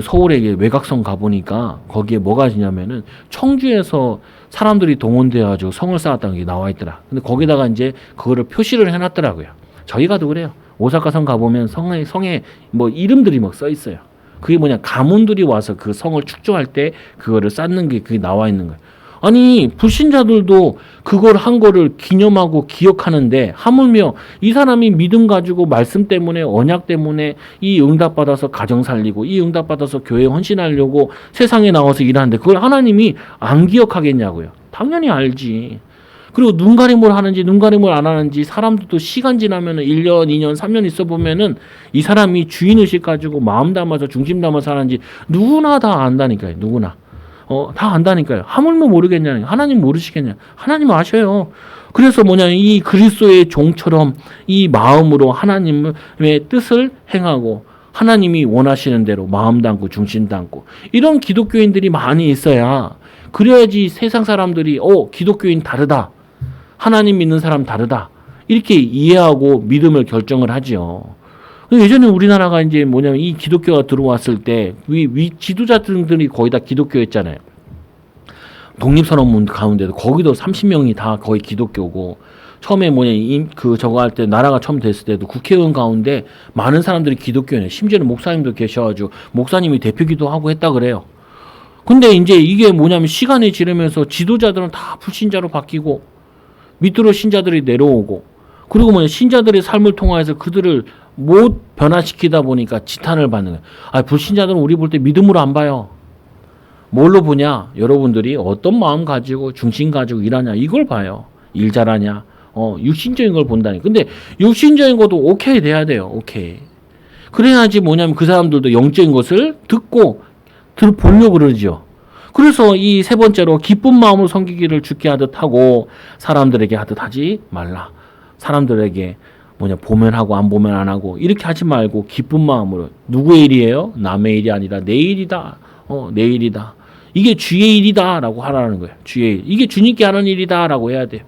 서울에 외곽성 가보니까 거기에 뭐가 있냐면은 청주에서 사람들이 동원돼가지고 성을 쌓았다는 게 나와 있더라. 근데 거기다가 이제 그거를 표시를 해놨더라고요. 저희 가도 그래요. 오사카 성 가보면 성에 뭐 이름들이 막 써 있어요. 그게 뭐냐 가문들이 와서 그 성을 축조할 때 그거를 쌓는 게 그게 나와 있는 거예요. 아니 불신자들도 그걸 한 거를 기념하고 기억하는데 하물며 이 사람이 믿음 가지고 말씀 때문에 언약 때문에 이 응답 받아서 가정 살리고 이 응답 받아서 교회 헌신하려고 세상에 나와서 일하는데 그걸 하나님이 안 기억하겠냐고요. 당연히 알지. 그리고 눈가림을 하는지 눈가림을 안 하는지 사람들도 시간 지나면은 1년, 2년, 3년 있어 보면은 이 사람이 주인의식 가지고 마음 담아서 중심 담아서 하는지 누구나 다 안다니까요. 누구나. 다 안다니까요. 하물며 모르겠냐는 하나님 모르시겠냐. 하나님 아셔요. 그래서 이 그리스도의 종처럼 이 마음으로 하나님의 뜻을 행하고 하나님이 원하시는 대로 마음 담고 중심 담고 이런 기독교인들이 많이 있어야 그래야지 세상 사람들이 기독교인 다르다. 하나님 믿는 사람 다르다. 이렇게 이해하고 믿음을 결정을 하지요. 예전에 우리나라가 이제 이 기독교가 들어왔을 때 위 지도자들이 거의 다 기독교였잖아요. 독립선언문 가운데도 거기도 30명이 다 거의 기독교고 처음에 저거 할 때 나라가 처음 됐을 때도 국회의원 가운데 많은 사람들이 기독교네. 심지어는 목사님도 계셔가지고 목사님이 대표기도 하고 했다 그래요. 근데 이제 이게 시간이 지르면서 지도자들은 다 불신자로 바뀌고 밑으로 신자들이 내려오고 그리고 신자들의 삶을 통해서 그들을 못 변화시키다 보니까 지탄을 받는 거예요. 불신자들은 우리 볼 때 믿음으로 안 봐요. 뭘로 보냐? 여러분들이 어떤 마음 가지고 중심 가지고 일하냐 이걸 봐요. 일 잘하냐? 육신적인 걸 본다니. 근데 육신적인 것도 오케이 돼야 돼요. 오케이. 그래야지 그 사람들도 영적인 것을 듣고 보려고 그러죠. 그래서 이 세 번째로 기쁜 마음으로 섬기기를 주께 하듯 하고 사람들에게 하듯 하지 말라. 사람들에게 보면 하고 안 보면 안 하고 이렇게 하지 말고 기쁜 마음으로. 누구의 일이에요? 남의 일이 아니라 내 일이다. 내 일이다. 이게 주의 일이다라고 하라는 거예요. 주의 일. 이게 주님께 하는 일이다라고 해야 돼요.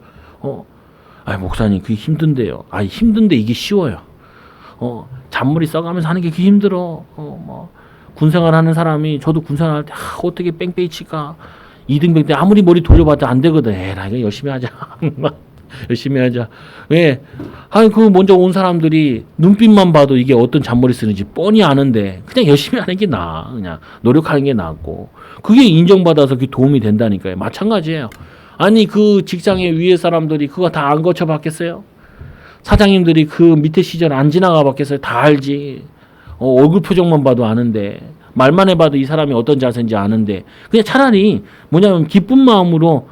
목사님 그게 힘든데요. 힘든데 이게 쉬워요. 잔머리 써가면서 하는 게 그게 힘들어. 군생활 하는 사람이 저도 군생활 할 때 어떻게 뺑뺑이 칠까 2등병 때 아무리 머리 돌려봐도 안 되거든. 나 이거 열심히 하자. 열심히 하자. 왜? 그 먼저 온 사람들이 눈빛만 봐도 이게 어떤 잔머리 쓰는지 뻔히 아는데 그냥 열심히 하는 게 나아. 그냥 노력하는 게 낫고 그게 인정받아서 그게 도움이 된다니까요. 마찬가지예요. 그 직장에 위에 사람들이 그거 다 안 거쳐봤겠어요? 사장님들이 그 밑에 시절 안 지나가 봤겠어요? 다 알지. 얼굴 표정만 봐도 아는데 말만 해봐도 이 사람이 어떤 자세인지 아는데 그냥 차라리 기쁜 마음으로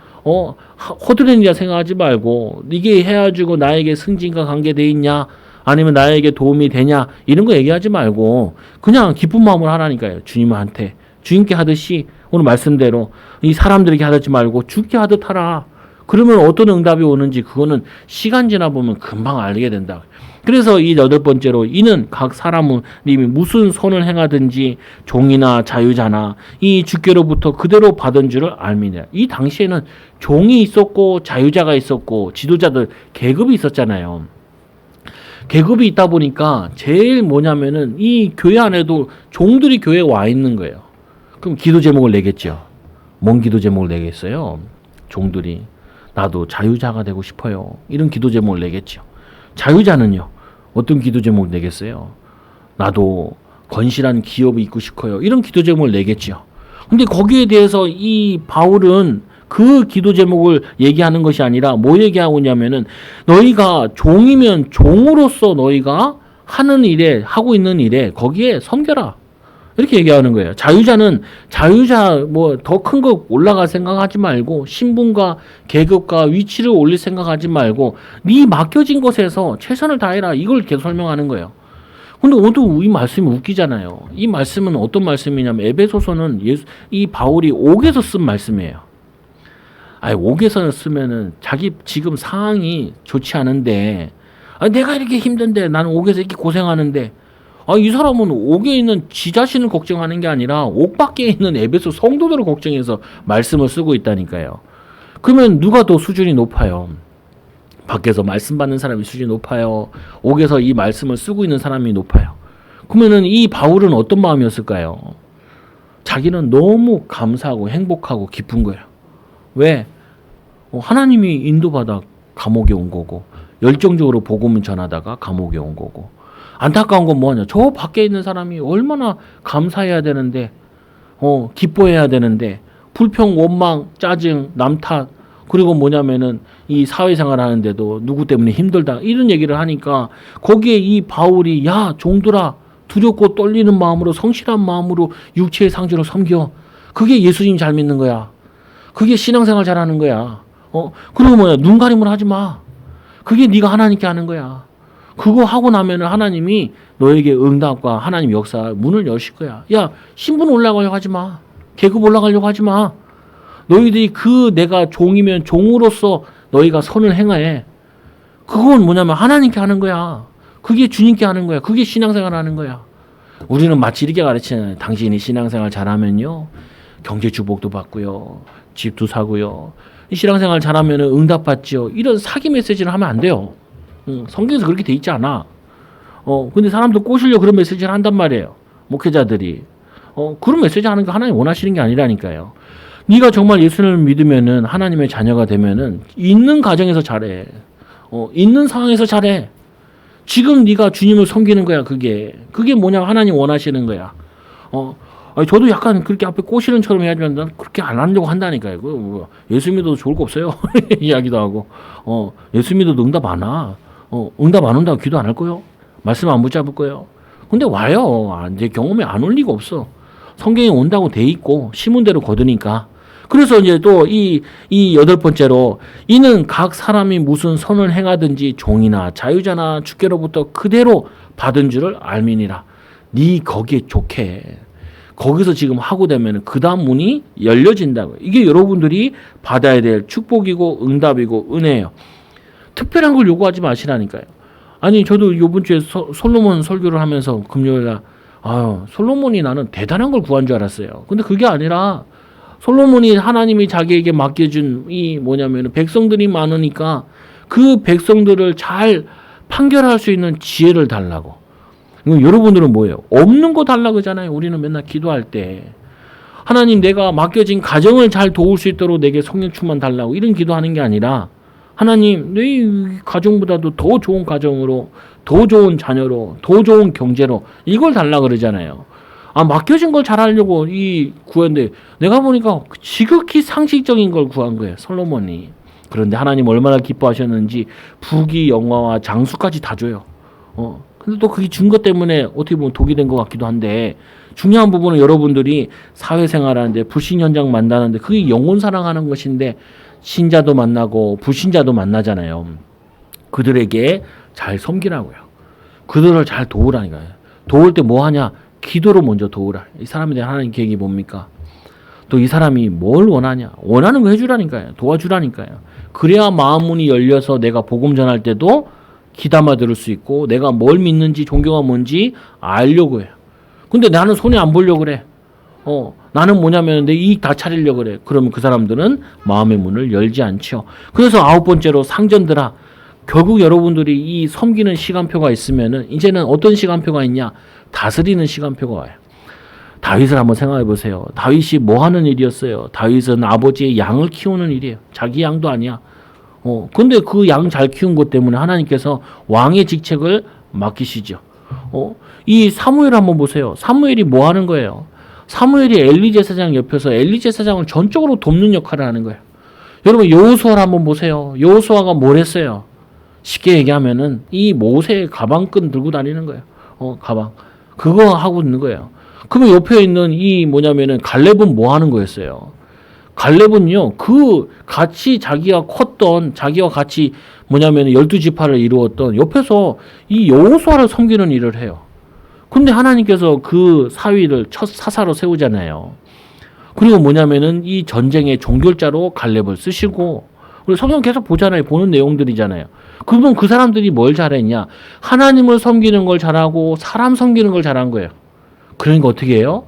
허드렛이라 생각하지 말고 이게 해가지고 나에게 승진과 관계돼 있냐 아니면 나에게 도움이 되냐 이런 거 얘기하지 말고 그냥 기쁜 마음으로 하라니까요. 주님한테 주님께 하듯이 오늘 말씀대로 이 사람들에게 하지 말고 주께 하듯 하라. 그러면 어떤 응답이 오는지 그거는 시간 지나 보면 금방 알게 된다. 그래서 이 여덟 번째로 이는 각 사람이 무슨 선을 행하든지 종이나 자유자나 이 주께로부터 그대로 받은 줄을 알미니라. 이 당시에는 종이 있었고 자유자가 있었고 지도자들 계급이 있었잖아요. 계급이 있다 보니까 제일 뭐냐면은 이 교회 안에도 종들이 교회에 와 있는 거예요. 그럼 기도 제목을 내겠죠. 뭔 기도 제목을 내겠어요? 종들이 나도 자유자가 되고 싶어요. 이런 기도 제목을 내겠죠. 자유자는요. 어떤 기도 제목을 내겠어요? 나도 건실한 기업을 잇고 싶어요. 이런 기도 제목을 내겠죠. 근데 거기에 대해서 이 바울은 그 기도 제목을 얘기하는 것이 아니라 뭐 얘기하고 있냐면은 너희가 종이면 종으로서 너희가 하는 일에 하고 있는 일에 거기에 섬겨라. 이렇게 얘기하는 거예요. 자유자는 자유자 뭐 더 큰 거 올라갈 생각하지 말고 신분과 계급과 위치를 올릴 생각하지 말고 네 맡겨진 것에서 최선을 다해라. 이걸 계속 설명하는 거예요. 근데 오늘 이 말씀이 웃기잖아요. 이 말씀은 어떤 말씀이냐면 에베소서는 이 바울이 옥에서 쓴 말씀이에요. 아니 옥에서 쓰면은 자기 지금 상황이 좋지 않은데 내가 이렇게 힘든데 나는 옥에서 이렇게 고생하는데 이 사람은 옥에 있는 지 자신을 걱정하는 게 아니라 옥 밖에 있는 에베소 성도들을 걱정해서 말씀을 쓰고 있다니까요. 그러면 누가 더 수준이 높아요? 밖에서 말씀 받는 사람이 수준이 높아요? 옥에서 이 말씀을 쓰고 있는 사람이 높아요? 그러면은 이 바울은 어떤 마음이었을까요? 자기는 너무 감사하고 행복하고 기쁜 거예요. 왜? 하나님이 인도받아 감옥에 온 거고 열정적으로 복음을 전하다가 감옥에 온 거고 안타까운 건 뭐냐? 저 밖에 있는 사람이 얼마나 감사해야 되는데, 기뻐해야 되는데, 불평, 원망, 짜증, 남 탓, 그리고 뭐냐면은 이 사회생활 하는데도 누구 때문에 힘들다 이런 얘기를 하니까 거기에 이 바울이 야 종들아 두렵고 떨리는 마음으로 성실한 마음으로 육체의 상주로 섬겨. 그게 예수님 잘 믿는 거야. 그게 신앙생활 잘하는 거야. 그리고 뭐야 눈 가림을 하지 마. 그게 네가 하나님께 하는 거야. 그거 하고 나면은 하나님이 너에게 응답과 하나님 역사 문을 여실 거야. 야, 신분 올라가려고 하지 마. 계급 올라가려고 하지 마. 너희들이 내가 종이면 종으로서 너희가 선을 행해. 그건 뭐냐면 하나님께 하는 거야. 그게 주님께 하는 거야. 그게 신앙생활 하는 거야. 우리는 마치 이렇게 가르치잖아요. 당신이 신앙생활 잘하면요. 경제 축복도 받고요. 집도 사고요. 신앙생활 잘하면 응답받지요. 이런 사기 메시지를 하면 안 돼요. 성경에서 그렇게 돼 있지 않아. 근데 사람들 꼬시려 그런 메시지를 한단 말이에요. 목회자들이. 그런 메시지 하는 거 하나님 원하시는 게 아니라니까요. 네가 정말 예수님을 믿으면은 하나님의 자녀가 되면은 있는 가정에서 잘해. 있는 상황에서 잘해. 지금 네가 주님을 섬기는 거야. 그게 뭐냐 하나님 원하시는 거야. 저도 약간 그렇게 앞에 꼬시는처럼 해야지만 난 그렇게 안 하려고 한다니까요. 예수 믿어도 좋을 거 없어요. 이야기도 하고. 예수 믿어도 응답 안 와. 응답 안 온다고 기도 안 할 거요? 말씀 안 붙잡을 거요? 근데 와요. 내 경험에 안 올 리가 없어. 성경에 온다고 돼 있고 신문대로 거두니까. 그래서 이제 또 이 여덟 번째로 이는 각 사람이 무슨 선을 행하든지 종이나 자유자나 주께로부터 그대로 받은 줄을 알미니라. 네 거기에 좋게. 거기서 지금 하고 되면 그 다음 문이 열려진다고요. 이게 여러분들이 받아야 될 축복이고 응답이고 은혜예요. 특별한 걸 요구하지 마시라니까요. 아니 저도 이번 주에 솔로몬 설교를 하면서 금요일날 솔로몬이 나는 대단한 걸 구한 줄 알았어요. 근데 그게 아니라 솔로몬이 하나님이 자기에게 맡겨준 이 뭐냐면 백성들이 많으니까 그 백성들을 잘 판결할 수 있는 지혜를 달라고. 여러분들은 뭐예요? 없는 거 달라고 하잖아요. 우리는 맨날 기도할 때 하나님 내가 맡겨진 가정을 잘 도울 수 있도록 내게 성령 충만 달라고 이런 기도하는 게 아니라 하나님 내 가정보다도 더 좋은 가정으로 더 좋은 자녀로 더 좋은 경제로 이걸 달라고 그러잖아요. 맡겨진 걸 잘하려고 구했는데 내가 보니까 지극히 상식적인 걸 구한 거예요. 솔로몬이. 그런데 하나님 얼마나 기뻐하셨는지 부귀 영화와 장수까지 다 줘요. 근데 또 그게 준 것 때문에 어떻게 보면 독이 된 것 같기도 한데 중요한 부분은 여러분들이 사회생활하는데 불신 현장 만나는데 그게 영혼 사랑하는 것인데 신자도 만나고 불신자도 만나잖아요. 그들에게 잘 섬기라고요. 그들을 잘 도우라니까요. 도울 때 뭐 하냐? 기도로 먼저 도우라. 이 사람에 대한 하나님 계획이 뭡니까? 또 이 사람이 뭘 원하냐? 원하는 거 해주라니까요. 도와주라니까요. 그래야 마음 문이 열려서 내가 복음 전할 때도 귀담아 들을 수 있고 내가 뭘 믿는지 종교가 뭔지 알려고 해요. 근데 나는 손해 안 보려고 그래. 나는 뭐냐면 내 이익 다 차리려고 그래. 그러면 그 사람들은 마음의 문을 열지 않죠. 그래서 9번째로 상전들아, 결국 여러분들이 이 섬기는 시간표가 있으면은 이제는 어떤 시간표가 있냐? 다스리는 시간표가 와요. 다윗을 한번 생각해 보세요. 다윗이 뭐 하는 일이었어요? 다윗은 아버지의 양을 키우는 일이에요. 자기 양도 아니야. 근데 그 양 잘 키운 것 때문에 하나님께서 왕의 직책을 맡기시죠. 이 사무엘 한번 보세요. 사무엘이 뭐 하는 거예요? 사무엘이 엘리 제사장 옆에서 엘리 제사장을 전적으로 돕는 역할을 하는 거예요. 여러분 여호수아를 한번 보세요. 여호수아가 뭘 했어요? 쉽게 얘기하면은 이 모세의 가방끈 들고 다니는 거예요. 가방. 그거 하고 있는 거예요. 그러면 옆에 있는 이 뭐냐면은 갈렙은 뭐 하는 거였어요? 갈렙은요, 같이 자기가 컸던, 자기와 같이 뭐냐면 12지파를 이루었던 옆에서 이 여호수아를 섬기는 일을 해요. 근데 하나님께서 그 사위를 첫 사사로 세우잖아요. 그리고 뭐냐면은 이 전쟁의 종결자로 갈렙을 쓰시고, 우리 성경 계속 보잖아요. 보는 내용들이잖아요. 그러면 그 사람들이 뭘 잘했냐? 하나님을 섬기는 걸 잘하고 사람 섬기는 걸 잘한 거예요. 그러니까 어떻게 해요?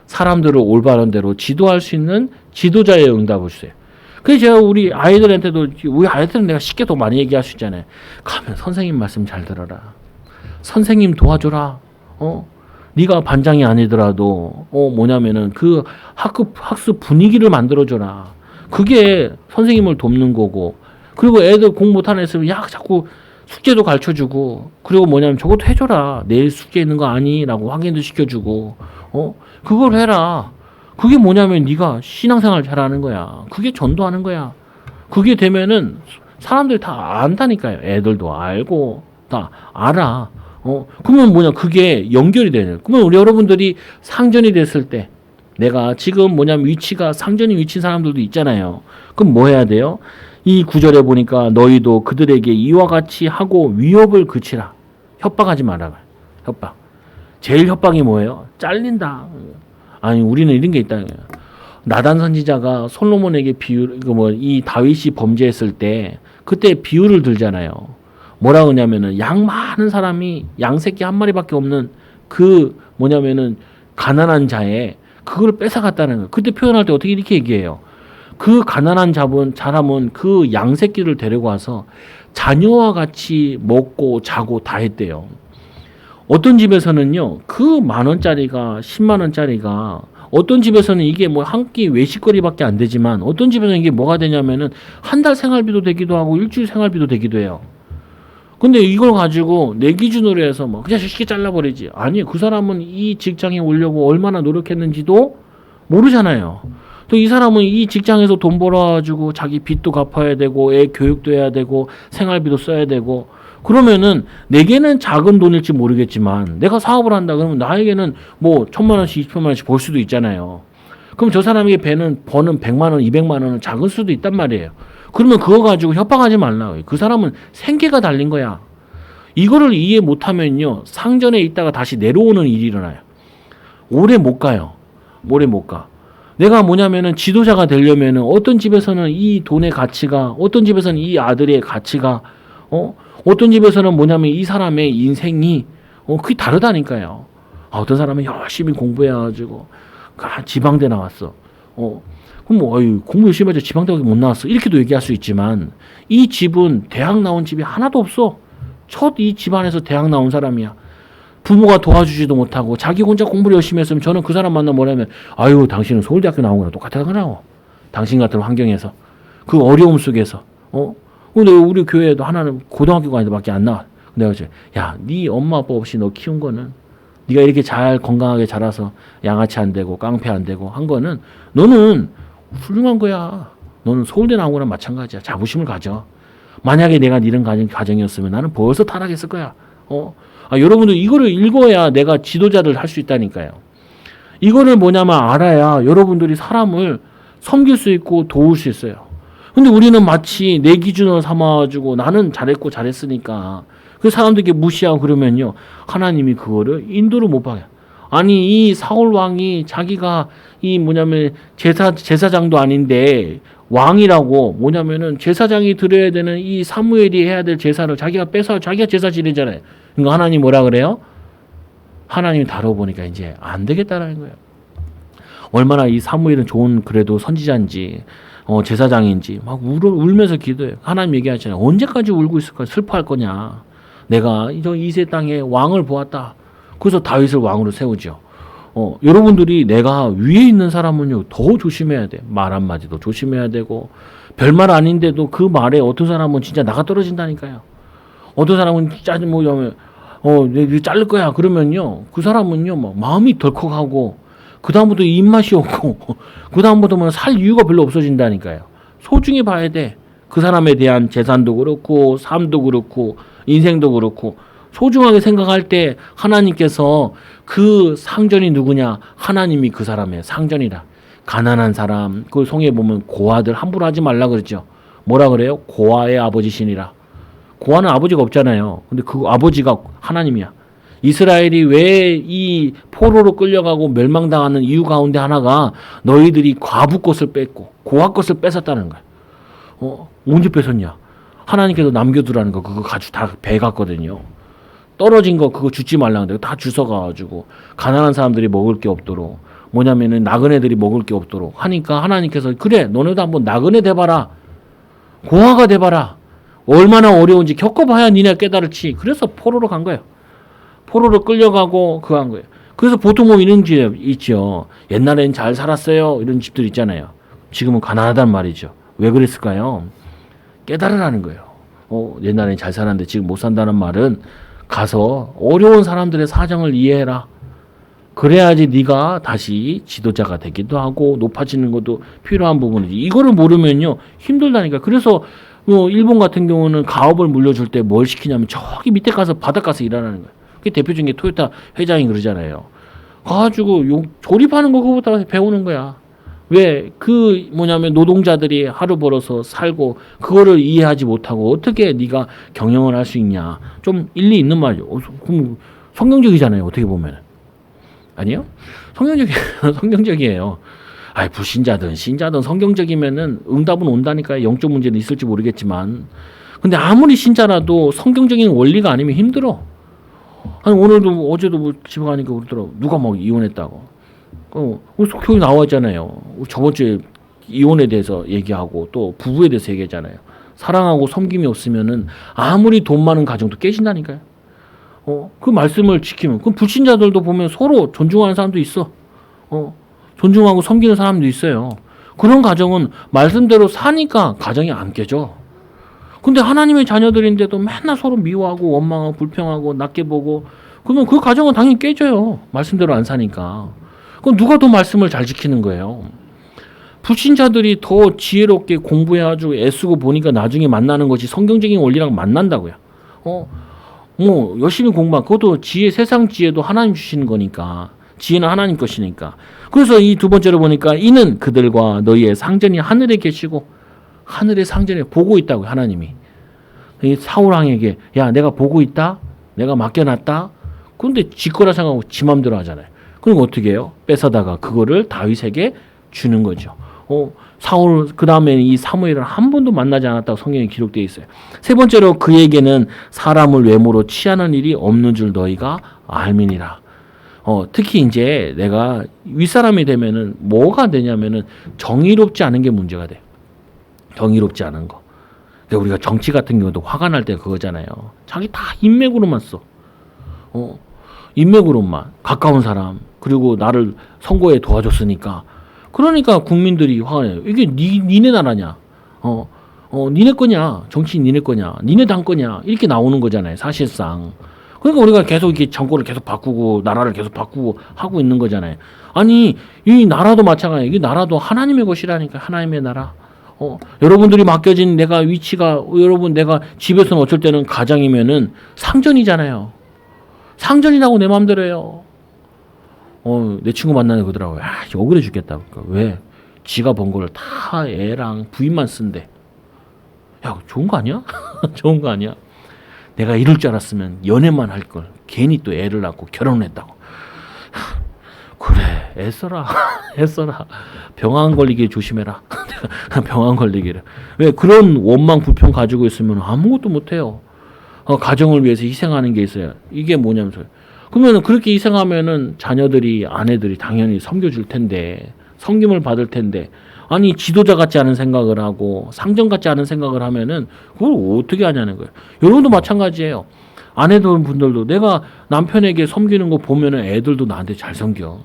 사람들을 올바른 대로 지도할 수 있는 지도자의 응답을 주세요. 그래서 제가 우리 아이들은 내가 쉽게 더 많이 얘기할 수 있잖아요. 가면 선생님 말씀 잘 들어라. 선생님 도와줘라. 네가 반장이 아니더라도 뭐냐면은 그 학습 분위기를 만들어줘라. 그게 선생님을 돕는 거고. 그리고 애들 공부 못하는 애들 자꾸 숙제도 가르쳐주고, 그리고 뭐냐면 저것도 해줘라. 내일 숙제 있는 거 아니라고 확인도 시켜주고, 그걸 해라. 그게 뭐냐면 네가 신앙생활 잘하는 거야. 그게 전도하는 거야. 그게 되면은 사람들이 다 안다니까요. 애들도 알고 다 알아. 그러면 뭐냐, 그게 연결이 되는. 그러면 우리 여러분들이 상전이 됐을 때, 내가 지금 뭐냐면 위치가 상전이 위치인 사람들도 있잖아요. 그럼 뭐 해야 돼요? 이 구절에 보니까 너희도 그들에게 이와 같이 하고 위협을 그치라. 협박하지 말아라. 협박. 제일 협박이 뭐예요? 잘린다. 아니, 우리는 이런 게 있다. 나단 선지자가 솔로몬에게 이 다윗이 범죄했을 때 그때 비유를 들잖아요. 뭐라 그러냐면은 양 많은 사람이 양 새끼 한 마리밖에 없는 그 뭐냐면은 가난한 자의 그걸 뺏어갔다는 거예요. 그때 표현할 때 어떻게 이렇게 얘기해요? 그 가난한 사람은 그 양 새끼를 데리고 와서 자녀와 같이 먹고 자고 다 했대요. 어떤 집에서는요, 그 10,000원짜리가 100,000원짜리가 어떤 집에서는 이게 뭐 한 끼 외식거리밖에 안 되지만 어떤 집에서는 이게 뭐가 되냐면은 한 달 생활비도 되기도 하고 일주일 생활비도 되기도 해요. 근데 이걸 가지고 내 기준으로 해서 뭐 그냥 쉽게 잘라버리지. 아니, 그 사람은 이 직장에 오려고 얼마나 노력했는지도 모르잖아요. 또 이 사람은 이 직장에서 돈 벌어가지고 자기 빚도 갚아야 되고 애 교육도 해야 되고 생활비도 써야 되고, 그러면은 내게는 작은 돈일지 모르겠지만 내가 사업을 한다 그러면 나에게는 뭐 1,000,000원씩 2,000,000원씩 벌 수도 있잖아요. 그럼 저 사람에게 버는 100만 원, 200만 원은 작은 수도 있단 말이에요. 그러면 그거 가지고 협박하지 말라. 그 사람은 생계가 달린 거야. 이거를 이해 못하면요, 상전에 있다가 다시 내려오는 일이 일어나요. 오래 못 가요. 오래 못 가. 내가 뭐냐면은 지도자가 되려면은 어떤 집에서는 이 돈의 가치가, 어떤 집에서는 이 아들의 가치가, 어떤 집에서는 뭐냐면 이 사람의 인생이 그게 다르다니까요. 어떤 사람은 열심히 공부해가지고 지방대 나왔어. 그럼 뭐 공부 열심히 해서 지방대 못 나왔어. 이렇게도 얘기할 수 있지만 이 집은 대학 나온 집이 하나도 없어. 첫 이 집안에서 대학 나온 사람이야. 부모가 도와주지도 못하고 자기 혼자 공부를 열심히 했으면 저는 그 사람 만나면 뭐냐면 당신은 서울대학교 나온 거랑 똑같아 그러고. 당신 같은 환경에서 그 어려움 속에서 근데 우리 교회에도 하나는 고등학교가 아니더밖에 안 나와. 내가 이제 네 엄마 아빠 없이 너 키운 거는, 네가 이렇게 잘 건강하게 자라서 양아치 안 되고 깡패 안 되고 한 거는 너는 훌륭한 거야. 너는 서울대 나온 거랑 마찬가지야. 자부심을 가져. 만약에 내가 이런 가정이었으면 나는 벌써 타락했을 거야. 여러분들 이거를 읽어야 내가 지도자를 할 수 있다니까요. 이거를 뭐냐면 알아야 여러분들이 사람을 섬길 수 있고 도울 수 있어요. 근데 우리는 마치 내 기준으로 삼아가지고 나는 잘했고 잘했으니까 그 사람들에게 무시하고 그러면요, 하나님이 그거를 인도를 못 받아요. 아니 이 사울 왕이 자기가 이 뭐냐면 제사장도 아닌데 왕이라고 뭐냐면은 제사장이 드려야 되는 이 사무엘이 해야 될 제사를 자기가 뺏어 자기가 제사 지내잖아요. 그러니까 하나님 뭐라 그래요? 하나님이 다뤄보니까 이제 안 되겠다라는 거예요. 얼마나 이 사무엘은 좋은 그래도 선지자인지 제사장인지 막 울면서 기도해요. 하나님 얘기하잖아요. 언제까지 울고 있을 거야? 슬퍼할 거냐? 내가 이세 땅에 왕을 보았다. 그래서 다윗을 왕으로 세우죠. 여러분들이 내가 위에 있는 사람은요 더 조심해야 돼. 말 한마디도 조심해야 되고 별말 아닌데도 그 말에 어떤 사람은 진짜 나가 떨어진다니까요. 어떤 사람은 짜증 뭐냐면 내가 자를 거야 그러면요 그 사람은요 막 마음이 덜컥하고 그 다음부터 입맛이 없고 그 다음부터는 살 이유가 별로 없어진다니까요. 소중히 봐야 돼. 그 사람에 대한 재산도 그렇고 삶도 그렇고 인생도 그렇고 소중하게 생각할 때 하나님께서 그 상전이 누구냐? 하나님이 그 사람의 상전이라. 가난한 사람, 그 성에 보면 고아들 함부로 하지 말라 그러죠. 뭐라 그래요? 고아의 아버지시니라. 고아는 아버지가 없잖아요. 근데 그 아버지가 하나님이야. 이스라엘이 왜 이 포로로 끌려가고 멸망당하는 이유 가운데 하나가 너희들이 과부 것을 뺐고 고아 것을 뺏었다는 거야. 언제 뺏었냐? 하나님께서 남겨두라는 거 그거 가지고 다 배갔거든요. 떨어진 거 그거 주지 말라는데 다 주워가지고 가난한 사람들이 먹을 게 없도록 뭐냐면은 나그네들이 먹을 게 없도록 하니까 하나님께서 그래 너네도 한번 나그네 돼봐라. 고아가 돼봐라. 얼마나 어려운지 겪어봐야 니네 깨달을지. 그래서 포로로 간 거예요. 포로로 끌려가고 그거 한 거예요. 그래서 보통 뭐 이런 집 있죠. 옛날엔 잘 살았어요. 이런 집들 있잖아요. 지금은 가난하단 말이죠. 왜 그랬을까요? 깨달으라는 거예요. 옛날엔 잘 살았는데 지금 못 산다는 말은 가서 어려운 사람들의 사정을 이해해라. 그래야지 네가 다시 지도자가 되기도 하고 높아지는 것도 필요한 부분이지. 이거를 모르면요 힘들다니까. 그래서 일본 같은 경우는 가업을 물려줄 때 뭘 시키냐면 저기 밑에 가서 바닥 가서 일하라는 거예요. 그게 대표적인 게 토요타 회장이 그러잖아요. 가가지고 조립하는 거 그거부터 배우는 거야. 왜? 그 뭐냐면 노동자들이 하루 벌어서 살고 그거를 이해하지 못하고 어떻게 네가 경영을 할 수 있냐. 좀 일리 있는 말이죠. 성경적이잖아요. 어떻게 보면. 아니요? 성경적이에요. 아이 불신자든 신자든 성경적이면은 응답은 온다니까요. 영적 문제는 있을지 모르겠지만. 근데 아무리 신자라도 성경적인 원리가 아니면 힘들어. 아니 오늘도 어제도 집에 가니까 그러더라고. 누가 막 이혼했다고. 교회 나와 있잖아요. 저번 주에 이혼에 대해서 얘기하고 또 부부에 대해서 얘기했잖아요. 사랑하고 섬김이 없으면은 아무리 돈 많은 가정도 깨진다니까요. 그 말씀을 지키면 그 불신자들도 보면 서로 존중하는 사람도 있어. 존중하고 섬기는 사람도 있어요. 그런 가정은 말씀대로 사니까 가정이 안 깨져. 근데 하나님의 자녀들인데도 맨날 서로 미워하고 원망하고 불평하고 낮게 보고 그러면 그 가정은 당연히 깨져요. 말씀대로 안 사니까. 그럼 누가 더 말씀을 잘 지키는 거예요? 불신자들이 더 지혜롭게 공부해가지고 애쓰고 보니까 나중에 만나는 것이 성경적인 원리랑 만난다고요. 뭐 열심히 공부한 그것도 지혜, 세상 지혜도 하나님 주시는 거니까. 지혜는 하나님 것이니까. 그래서 이 두 번째로 보니까 이는 그들과 너희의 상전이 하늘에 계시고 하늘의 상전에 보고 있다고요. 하나님이. 이 사울왕에게 야 내가 보고 있다. 내가 맡겨놨다. 그런데 지 거라 생각하고 지 맘대로 하잖아요. 그럼 어떻게 해요? 뺏어다가 그거를 다윗에게 주는 거죠. 사울 그 다음에 이 사무엘을 한 번도 만나지 않았다고 성경에 기록되어 있어요. 세 번째로 그에게는 사람을 외모로 취하는 일이 없는 줄 너희가 알미니라. 특히 이제 내가 윗사람이 되면은 뭐가 되냐면은 정의롭지 않은 게 문제가 돼요. 정의롭지 않은 거. 그러니까 우리가 정치 같은 경우도 화가 날 때 그거잖아요. 자기 다 인맥으로만 써. 인맥으로만 가까운 사람 그리고 나를 선거에 도와줬으니까 그러니까 국민들이 화가 나요. 이게 니네 나라냐? 니네 거냐? 정치인 니네 거냐? 니네 당 거냐? 이렇게 나오는 거잖아요. 사실상. 그러니까 우리가 계속 이렇게 정권을 계속 바꾸고 나라를 계속 바꾸고 하고 있는 거잖아요. 아니 이 나라도 마찬가지예요. 이 나라도 하나님의 것이라니까. 하나님의 나라. 여러분들이 맡겨진 내가 위치가 여러분 내가 집에서는 어쩔 때는 가장이면은 상전이잖아요. 상전이라고 내 마음대로 해요. 내 친구 만나는 그러더라고요. 억울해 죽겠다. 그러니까 왜? 지가 번 거를 다 애랑 부인만 쓴대. 야, 좋은 거 아니야? 좋은 거 아니야? 내가 이럴 줄 알았으면 연애만 할 걸. 괜히 또 애를 낳고 결혼을 했다고. 그래, 애써라. 애써라. 병 안 걸리게 조심해라. 병 안 걸리기를. 왜 그런 원망 불평 가지고 있으면 아무것도 못해요. 가정을 위해서 희생하는 게 있어요. 이게 뭐냐면서. 그러면 그렇게 희생하면은 자녀들이, 아내들이 당연히 섬겨줄 텐데, 섬김을 받을 텐데, 아니 지도자 같지 않은 생각을 하고 상전 같지 않은 생각을 하면은 그걸 어떻게 하냐는 거예요. 여러분도 마찬가지예요. 아내들 분들도 내가 남편에게 섬기는 거 보면은 애들도 나한테 잘 섬겨.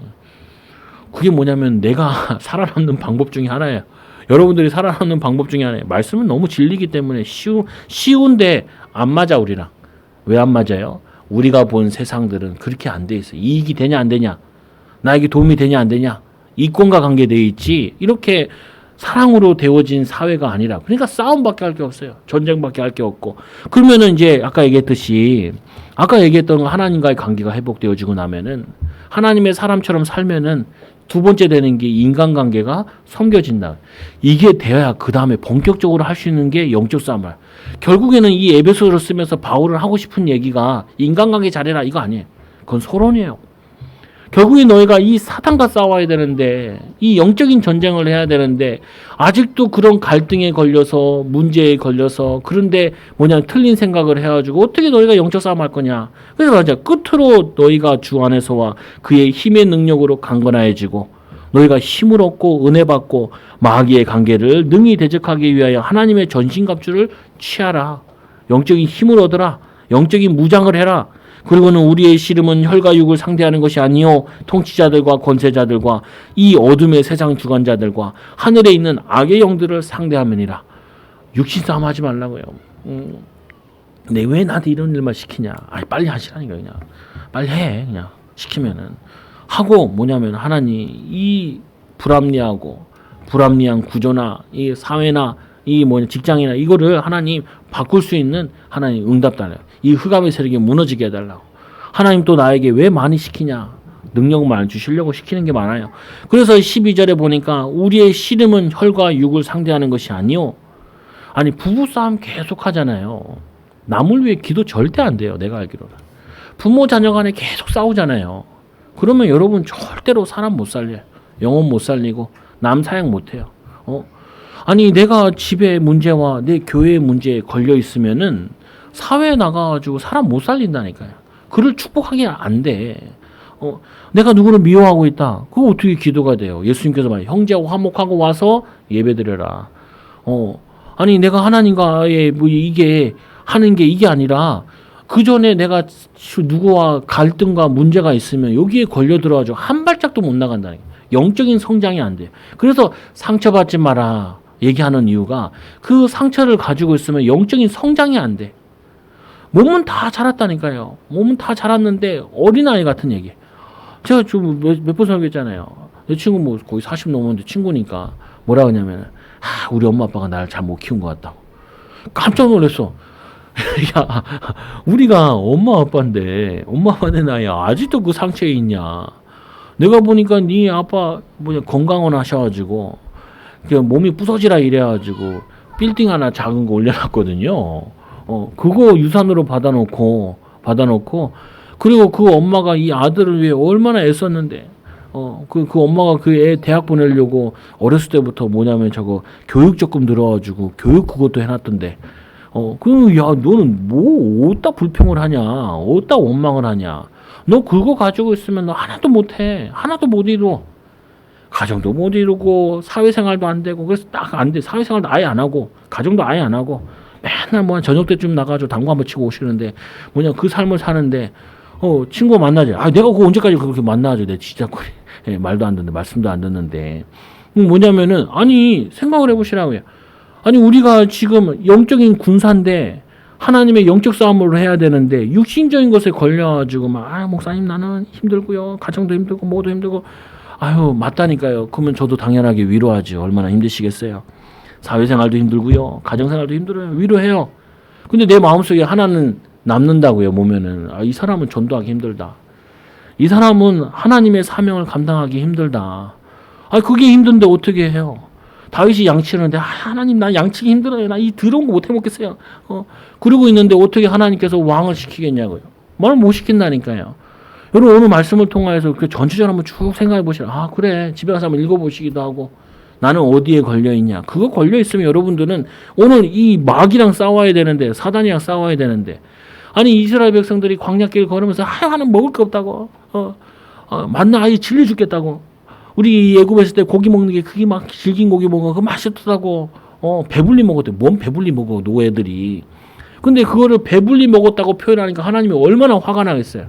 그게 뭐냐면 내가 살아남는 방법 중에 하나예요. 여러분들이 살아남는 방법 중에 하나예요. 말씀은 너무 진리기 때문에 쉬운데 안 맞아 우리랑. 왜 안 맞아요? 우리가 본 세상들은 그렇게 안 돼 있어. 이익이 되냐 안 되냐, 나에게 도움이 되냐 안 되냐, 이권과 관계되어 있지. 이렇게 사랑으로 되어진 사회가 아니라, 그러니까 싸움밖에 할 게 없어요. 전쟁밖에 할 게 없고. 그러면은 이제 아까 얘기했던 하나님과의 관계가 회복되어지고 나면은 하나님의 사람처럼 살면은 두 번째 되는 게 인간관계가 섬겨진다. 이게 되어야 그 다음에 본격적으로 할 수 있는 게 영적 싸움을. 결국에는 이 에베소를 쓰면서 바울은 하고 싶은 얘기가 인간관계 잘해라 이거 아니에요. 그건 소론이에요. 결국에 너희가 이 사탄과 싸워야 되는데, 이 영적인 전쟁을 해야 되는데 아직도 그런 갈등에 걸려서, 문제에 걸려서, 그런데 틀린 생각을 해가지고 어떻게 너희가 영적 싸움 할 거냐. 그래서 맞아, 끝으로 너희가 주 안에서와 그의 힘의 능력으로 강건해지고 너희가 힘을 얻고 은혜 받고 마귀의 관계를 능히 대적하기 위하여 하나님의 전신갑주를 취하라. 영적인 힘을 얻어라. 영적인 무장을 해라. 그리고는 우리의 씨름은 혈과 육을 상대하는 것이 아니요 통치자들과 권세자들과 이 어둠의 세상 주관자들과 하늘에 있는 악의 영들을 상대함이니라. 육신 싸움 하지 말라고요. 근데 왜 나한테 이런 일만 시키냐. 빨리 하시라니까. 그냥 빨리 해. 그냥 시키면은 하고, 하나님 이 불합리한 구조나 이 사회나 이 직장이나 이거를 하나님 바꿀 수 있는 하나님 응답 달라요. 이 흑암의 세력이 무너지게 해달라고. 하나님 또 나에게 왜 많이 시키냐. 능력만 주시려고 시키는 게 많아요. 그래서 12절에 보니까 우리의 씨름은 혈과 육을 상대하는 것이 아니요. 아니 부부싸움 계속 하잖아요. 남을 위해 기도 절대 안 돼요. 내가 알기로는. 부모 자녀 간에 계속 싸우잖아요. 그러면 여러분 절대로 사람 못 살려요. 영혼 못 살리고 남 사양 못 해요. 아니 내가 집의 문제와 내 교회의 문제에 걸려 있으면은 사회에 나가가지고 사람 못 살린다니까요. 그를 축복하기 안 돼. 내가 누구를 미워하고 있다. 그거 어떻게 기도가 돼요? 예수님께서 말해요. 형제와 화목하고 와서 예배드려라. 아니 내가 하나님과의 이게 하는 게 이게 아니라 그 전에 내가 누구와 갈등과 문제가 있으면 여기에 걸려 들어가지고 한 발짝도 못 나간다니까. 영적인 성장이 안 돼요. 그래서 상처받지 마라 얘기하는 이유가 그 상처를 가지고 있으면 영적인 성장이 안 돼. 몸은 다 자랐다니까요. 몸은 다 자랐는데 어린아이 같은 얘기. 제가 좀 몇 번 설교했잖아요. 내 친구 거의 40 넘었는데 친구니까 뭐라 하냐면 우리 엄마 아빠가 나를 잘 못 키운 것 같다고. 깜짝 놀랐어. 야, 우리가 엄마 아빠인데 나이 아직도 그 상처에 있냐. 내가 보니까 네 아빠 건강원 하셔가지고 몸이 부서지라 이래가지고 빌딩 하나 작은 거 올려놨거든요. 그거 유산으로 받아놓고 그리고 그 엄마가 이 아들을 위해 얼마나 애썼는데 그 엄마가 그 애 대학 보내려고 어렸을 때부터 저거 교육 적금 들어가지고 교육 그것도 해놨던데 야 너는 뭐 어디다 불평을 하냐, 어디다 원망을 하냐. 너 그거 가지고 있으면 너 하나도 못해. 하나도 못 이루어. 가정도 못 이루고 사회생활도 안 되고. 그래서 딱 안 돼. 사회생활도 아예 안 하고 가정도 아예 안 하고 맨날 저녁 때쯤 나가서 당구 한번 치고 오시는데 그 삶을 사는데 친구 만나지. 내가 그거 언제까지 그렇게 만나죠. 내 진짜 말도 안 듣는데 말씀도 안 듣는데 아니 생각을 해보시라고요. 아니 우리가 지금 영적인 군사인데 하나님의 영적 싸움을 해야 되는데 육신적인 것에 걸려가지고 목사님 나는 힘들고요. 가정도 힘들고 뭐도 힘들고. 맞다니까요. 그러면 저도 당연하게 위로하죠. 얼마나 힘드시겠어요. 사회생활도 힘들고요. 가정생활도 힘들어요. 위로해요. 근데 내 마음속에 하나는 남는다고요. 보면은 이 사람은 전도하기 힘들다. 이 사람은 하나님의 사명을 감당하기 힘들다. 그게 힘든데 어떻게 해요? 다윗이 양치하는데 하나님 나 양치기 힘들어요. 나 이 더러운 거 못 해먹겠어요. 그러고 있는데 어떻게 하나님께서 왕을 시키겠냐고요. 말을 못 시킨다니까요. 여러분 오늘 말씀을 통해서 그 전체적으로 한번 쭉 생각해 보시라. 아 그래 집에 가서 한번 읽어보시기도 하고 나는 어디에 걸려 있냐. 그거 걸려 있으면 여러분들은 오늘 이 마귀랑 싸워야 되는데 사단이랑 싸워야 되는데 아니 이스라엘 백성들이 광야길 걸으면서 하나는 먹을 게 없다고 만나 아예 질려 죽겠다고 우리 애굽했을 때 고기 먹는 게 그게 막 질긴 고기 먹어 그 맛있다고 배불리 먹었대. 뭔 배불리 먹어 노예들이. 근데 그거를 배불리 먹었다고 표현하니까 하나님이 얼마나 화가 나겠어요.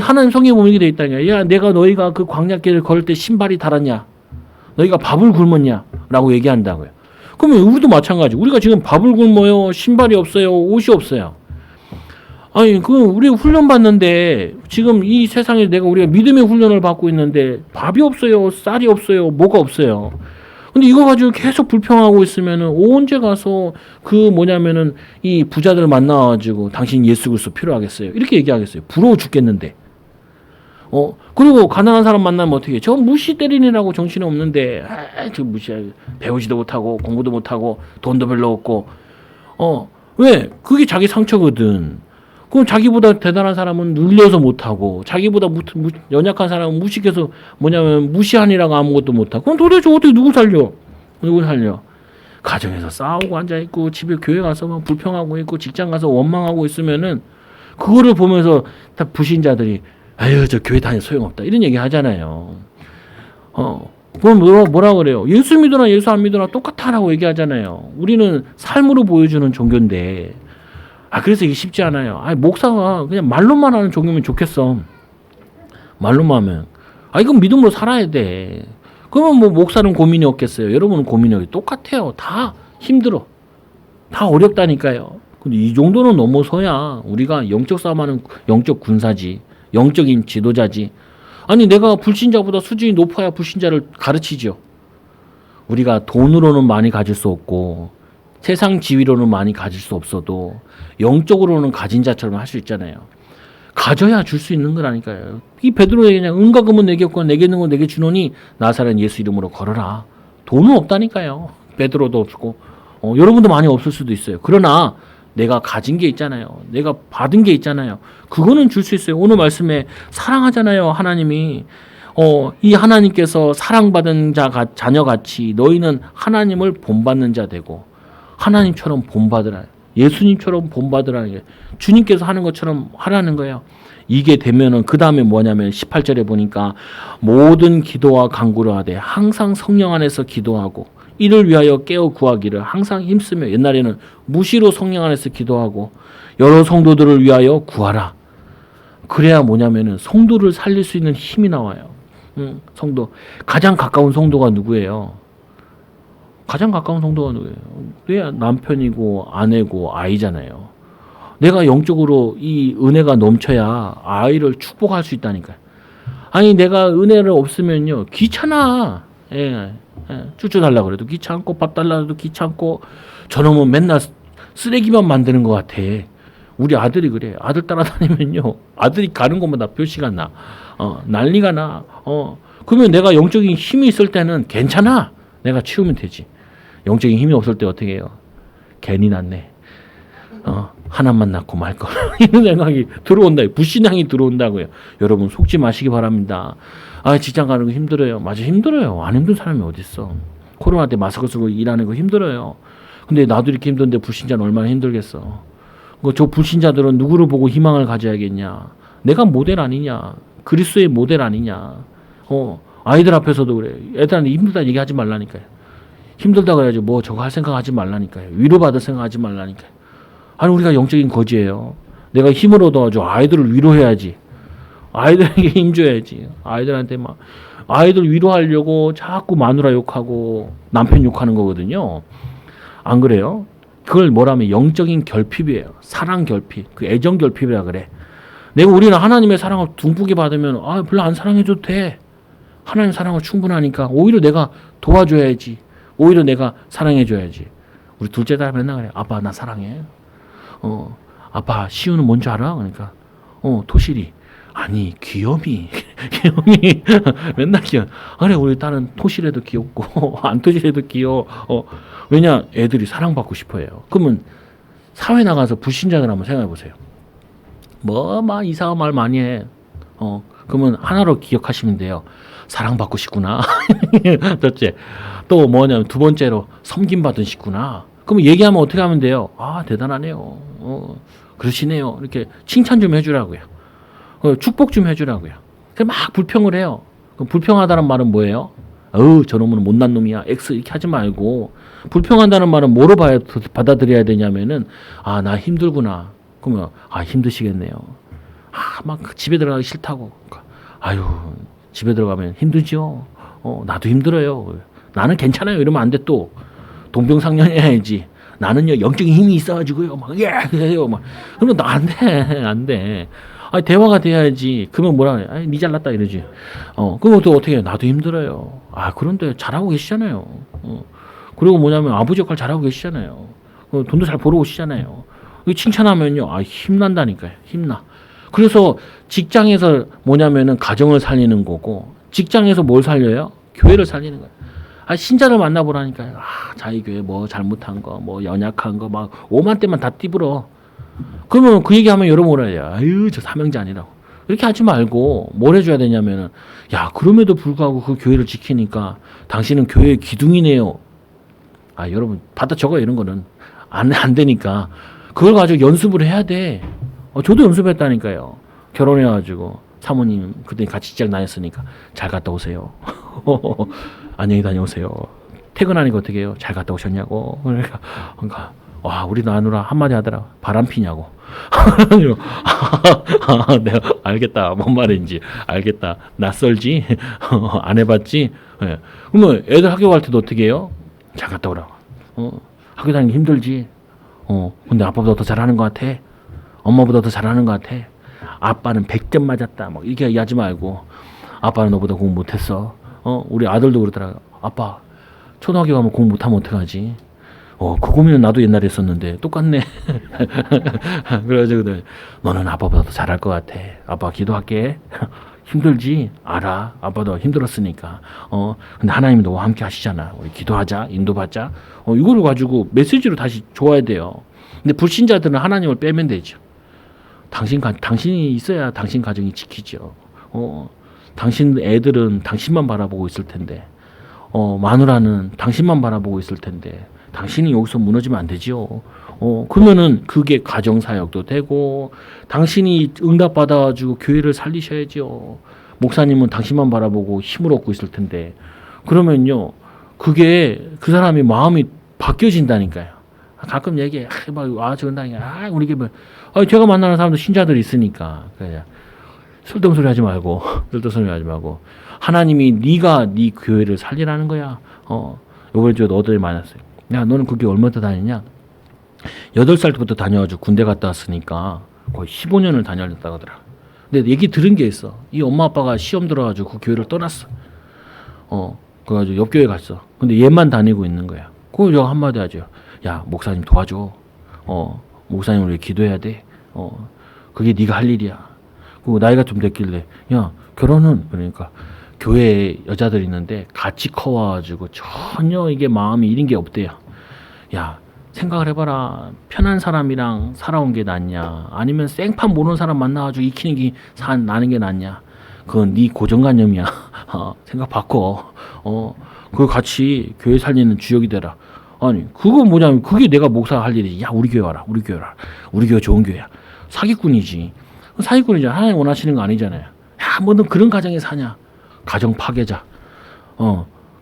하나님 성경에 보면 이게 돼 있다니까. 야 내가 너희가 그 광야길을 걸을 때 신발이 닳았냐 너희가 밥을 굶었냐 라고 얘기한다고요. 그러면 우리도 마찬가지. 우리가 지금 밥을 굶어요 신발이 없어요 옷이 없어요. 아니 그 우리 훈련 받는데 지금 이 세상에 우리가 믿음의 훈련을 받고 있는데 밥이 없어요 쌀이 없어요 뭐가 없어요. 근데 이거 가지고 계속 불평하고 있으면은 언제 가서 이 부자들 만나가지고 당신 예수 그리스도 필요하겠어요 이렇게 얘기하겠어요. 부러워 죽겠는데. 그리고 가난한 사람 만나면 어떻게 해? 저 무시 때리느라고 정신이 없는데 저 무시해 배우지도 못하고 공부도 못하고 돈도 별로 없고 왜? 그게 자기 상처거든. 그럼 자기보다 대단한 사람은 눌려서 못하고 자기보다 연약한 사람은 무식해서 무시하니라고 아무것도 못하고 그럼 도대체 어떻게 누구 살려? 가정에서 싸우고 앉아있고 집에 교회 가서 막 불평하고 있고 직장 가서 원망하고 있으면은 그거를 보면서 다 불신자들이 아유 저 교회 다녀 소용없다 이런 얘기 하잖아요. 그럼 뭐라 그래요? 예수 믿으나 예수 안 믿으나 똑같아라고 얘기하잖아요. 우리는 삶으로 보여주는 종교인데 그래서 이게 쉽지 않아요. 목사가 그냥 말로만 하는 종교면 좋겠어. 말로만 하면. 이건 믿음으로 살아야 돼. 그러면 목사는 고민이 없겠어요. 여러분은 고민이 없어요. 똑같아요. 다 힘들어. 다 어렵다니까요. 근데 이 정도는 넘어서야 우리가 영적 싸움하는 영적 군사지. 영적인 지도자지. 내가 불신자보다 수준이 높아야 불신자를 가르치죠. 우리가 돈으로는 많이 가질 수 없고 세상 지위로는 많이 가질 수 없어도 영적으로는 가진 자처럼 할 수 있잖아요. 가져야 줄 수 있는 거라니까요. 이 베드로에게 그냥 은과 금은 내게 없고 내게 있는 건 내게 주노니 나사렛 예수 이름으로 걸어라. 돈은 없다니까요. 베드로도 없고 여러분도 많이 없을 수도 있어요. 그러나 내가 가진 게 있잖아요. 내가 받은 게 있잖아요. 그거는 줄 수 있어요. 오늘 말씀에 사랑하잖아요. 하나님이 이 하나님께서 사랑받은 자녀같이 너희는 하나님을 본받는 자 되고 하나님처럼 본받으라. 예수님처럼 본받으라는 게 주님께서 하는 것처럼 하라는 거예요. 이게 되면은 그 다음에 뭐냐면 18절에 보니까 모든 기도와 간구를 하되 항상 성령 안에서 기도하고 이를 위하여 깨어 구하기를 항상 힘쓰며 옛날에는 무시로 성령 안에서 기도하고 여러 성도들을 위하여 구하라. 그래야 뭐냐면은 성도를 살릴 수 있는 힘이 나와요. 성도 가장 가까운 성도가 누구예요? 가장 가까운 성도가 누구예요? 내 남편이고 아내고 아이잖아요. 내가 영적으로 이 은혜가 넘쳐야 아이를 축복할 수 있다니까요. 내가 은혜를 없으면요 귀찮아. 쭈쭈달라 그래도 귀찮고 밥 달라 그래도 귀찮고 저놈은 맨날 쓰레기만 만드는 것 같아. 우리 아들이 그래. 아들 따라다니면요 아들이 가는 것마다 표시가 나. 난리가 나. 그러면 내가 영적인 힘이 있을 때는 괜찮아. 내가 치우면 되지. 영적인 힘이 없을 때 어떻게 해요? 괜히 낳네. 하나만 낳고 말 걸. 이런 생각이 들어온다. 불신앙이 들어온다고요. 여러분 속지 마시기 바랍니다. 직장 가는 거 힘들어요. 맞아 힘들어요. 안 힘든 사람이 어딨어. 코로나 때 마스크 쓰고 일하는 거 힘들어요. 근데 나도 이렇게 힘든데 불신자는 얼마나 힘들겠어. 저 불신자들은 누구를 보고 희망을 가져야겠냐. 내가 모델 아니냐. 그리스도의 모델 아니냐. 아이들 앞에서도 그래. 애들한테 힘들다 얘기하지 말라니까요. 힘들다 그래야지 뭐 저거 할 생각 하지 말라니까요. 위로받을 생각 하지 말라니까요. 우리가 영적인 거지예요. 내가 힘을 얻어가지고 아이들을 위로해야지. 아이들에게 힘줘야지. 아이들한테 아이들 위로하려고 자꾸 마누라 욕하고 남편 욕하는 거거든요. 안 그래요? 그걸 뭐라면 영적인 결핍이에요. 사랑 결핍. 그 애정 결핍이라 그래. 우리는 하나님의 사랑을 둥쁘게 받으면 별로 안 사랑해줘도 돼. 하나님 사랑은 충분하니까 오히려 내가 도와줘야지. 오히려 내가 사랑해줘야지. 우리 둘째 딸 맨날 그래. 아빠 나 사랑해. 아빠 시우는 뭔지 알아? 그러니까 토실이. 아니 귀염이 귀염이 맨날 귀여워. 그래 우리 딸은 토실해도 귀엽고 안 토실해도 귀여워. 왜냐 애들이 사랑받고 싶어해요. 그러면 사회 나가서 불신자들 한번 생각해 보세요. 막 이상한 말 많이 해. 그러면 하나로 기억하시면 돼요. 사랑받고 싶구나. 첫째. 또 뭐냐면 두 번째로 섬김받은 싶구나. 그럼 얘기하면 어떻게 하면 돼요? 아, 대단하네요. 그러시네요. 이렇게 칭찬 좀 해주라고요. 축복 좀 해주라고요. 그럼 막 불평을 해요. 그럼 불평하다는 말은 뭐예요? 저놈은 못난 놈이야. X 이렇게 하지 말고, 불평한다는 말은 뭐로 받아들여야 되냐면은, 아, 나 힘들구나. 그러면, 아, 힘드시겠네요. 아, 막 집에 들어가기 싫다고. 아유, 집에 들어가면 힘들죠. 나도 힘들어요. 나는 괜찮아요. 이러면 안 돼, 또. 동병상련해야지. 나는요, 영적인 힘이 있어가지고요. 막, 해요. 막. 그러면 나 안 돼. 안 돼. 아니, 대화가 돼야지. 그러면 뭐라 그래. 아니, 니 잘났다 이러지. 그럼 또 어떻게 해요? 나도 힘들어요. 아, 그런데 잘하고 계시잖아요. 그리고 뭐냐면 아버지 역할 잘하고 계시잖아요. 돈도 잘 벌어오시잖아요. 칭찬하면요. 아, 힘난다니까요. 힘나. 그래서 직장에서 뭐냐면은 가정을 살리는 거고, 직장에서 뭘 살려요? 교회를 살리는 거예요. 아, 신자를 만나보라니까요. 아, 자기 교회 뭐 잘못한 거, 뭐 연약한 거, 막 오만 대만 다 띠부러. 그러면 그 얘기하면 여러분 뭐라 해요? 아유, 저 사명자 아니라고. 이렇게 하지 말고 뭘 해줘야 되냐면은, 야, 그럼에도 불구하고 그 교회를 지키니까 당신은 교회의 기둥이네요. 아, 여러분 받아 적어요. 이런 거는 안 되니까 그걸 가지고 연습을 해야 돼. 저도 연습했다니까요. 결혼해가지고 사모님 그때 같이 직장 다녔으니까 잘 갔다 오세요. 안녕히 다녀오세요. 퇴근하니까 어떻게 해요? 잘 갔다 오셨냐고. 그러니까 와, 우리 마누라 한마디 하더라. 바람 피냐고. 내가 알겠다. 뭔 말인지 알겠다. 낯설지? 안 해봤지? 네. 그러면 애들 학교 갈 때도 어떻게 해요? 잘 갔다 오라고. 학교 다니기 힘들지? 근데 아빠보다 더 잘하는 것 같아. 엄마보다 더 잘하는 것 같아. 아빠는 100점 맞았다. 뭐 이렇게 하지 말고, 아빠는 너보다 공부 못했어. 우리 아들도 그러더라고. 아빠, 초등학교 가면 공부 못하면 어떡하지? 그 고민은 나도 옛날에 했었는데 똑같네. 그래가지고 너는 아빠보다 더 잘할 것 같아. 아빠 기도할게. 힘들지? 알아. 아빠도 힘들었으니까. 근데 하나님이 너와 함께 하시잖아. 우리 기도하자. 인도받자. 이거를 가지고 메시지로 다시 줘야 돼요. 근데 불신자들은 하나님을 빼면 되죠. 당신이 있어야 당신 가정이 지키죠. 당신 애들은 당신만 바라보고 있을 텐데, 마누라는 당신만 바라보고 있을 텐데, 당신이 여기서 무너지면 안 되지요. 그러면은 그게 가정사역도 되고, 당신이 응답받아가지고 교회를 살리셔야죠. 목사님은 당신만 바라보고 힘을 얻고 있을 텐데, 그러면요, 그게 그 사람이 마음이 바뀌어진다니까요. 가끔 얘기해. 저런다니까. 우리 교회 제가 만나는 사람도 신자들이 있으니까. 그냥 쓸데없는 소리 하지 말고, 쓸데없는 소리 하지 말고, 하나님이 네가 네 교회를 살리라는 거야. 요번에 저도 어딜 만났어요. 야, 너는 그게 얼마나 다녔냐? 8살 때부터 다녀가지고 군대 갔다 왔으니까 거의 15년을 다녔다고 하더라. 근데 얘기 들은 게 있어. 이 엄마 아빠가 시험 들어가지고 그 교회를 떠났어. 그래가지고 옆 교회 갔어. 근데 얘만 다니고 있는 거야. 그거 저 한마디 하죠. 야, 목사님 도와줘. 목사님을 위해 기도해야 돼. 그게 네가 할 일이야. 그리고 나이가 좀 됐길래, 야, 결혼은, 그러니까 교회에 여자들 있는데 같이 커와가지고 전혀 이게 마음이 이런 게 없대요. 야, 생각을 해봐라. 편한 사람이랑 살아온 게 낫냐, 아니면 생판 모르는 사람 만나가지고 익히는 게 나는 게 낫냐. 그건 네 고정관념이야. 생각 바꿔. 그걸 같이 교회 살리는 주역이 되라. 아니, 그거 뭐냐면 그게 내가 목사 할 일이지. 야, 우리 교회 와라. 우리 교회 와라. 우리 교회 좋은 교회야. 사기꾼이지. 사기꾼이잖아. 하나님 원하시는 거 아니잖아요. 야, 뭐 너 그런 가정에 사냐. 가정 파괴자.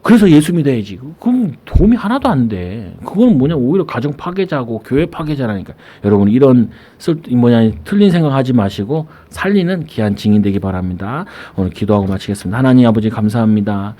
그래서 예수 믿어야지. 그럼 도움이 하나도 안 돼. 그건 뭐냐, 오히려 가정 파괴자고 교회 파괴자라니까. 여러분, 이런 틀린 생각하지 마시고 살리는 귀한 증인 되기 바랍니다. 오늘 기도하고 마치겠습니다. 하나님 아버지 감사합니다.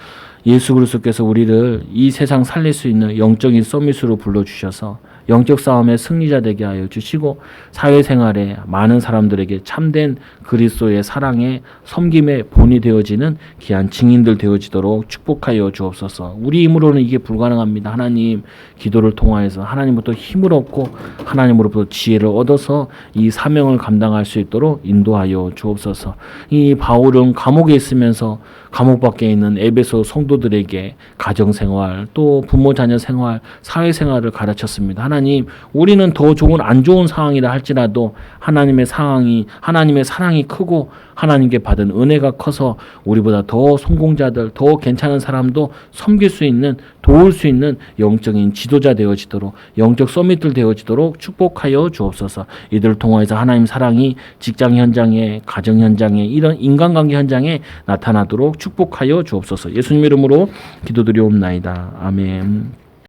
예수 그리스도께서 우리를 이 세상 살릴 수 있는 영적인 서밋으로 불러주셔서 영적 싸움의 승리자 되게 하여 주시고, 사회생활에 많은 사람들에게 참된 그리스도의 사랑의 섬김의 본이 되어지는 귀한 증인들 되어지도록 축복하여 주옵소서. 우리 힘으로는 이게 불가능합니다. 하나님, 기도를 통하여서 하나님부터 힘을 얻고 하나님으로부터 지혜를 얻어서 이 사명을 감당할 수 있도록 인도하여 주옵소서. 이 바울은 감옥에 있으면서 감옥 밖에 있는 에베소 성도들에게 가정생활, 또 부모 자녀 생활, 사회생활을 가르쳤습니다. 하나님, 우리는 더 좋은 안 좋은 상황이라 할지라도 하나님의 사랑이 크고 하나님께 받은 은혜가 커서 우리보다 더 성공자들, 더 괜찮은 사람도 섬길 수 있는, 도울 수 있는 영적인 지도자 되어지도록, 영적 서밋들 되어지도록 축복하여 주옵소서. 이들을 통해서 하나님 사랑이 직장 현장에, 가정 현장에, 이런 인간관계 현장에 나타나도록 축복하여 주옵소서. 예수님 이름으로 기도드리옵나이다. 아멘.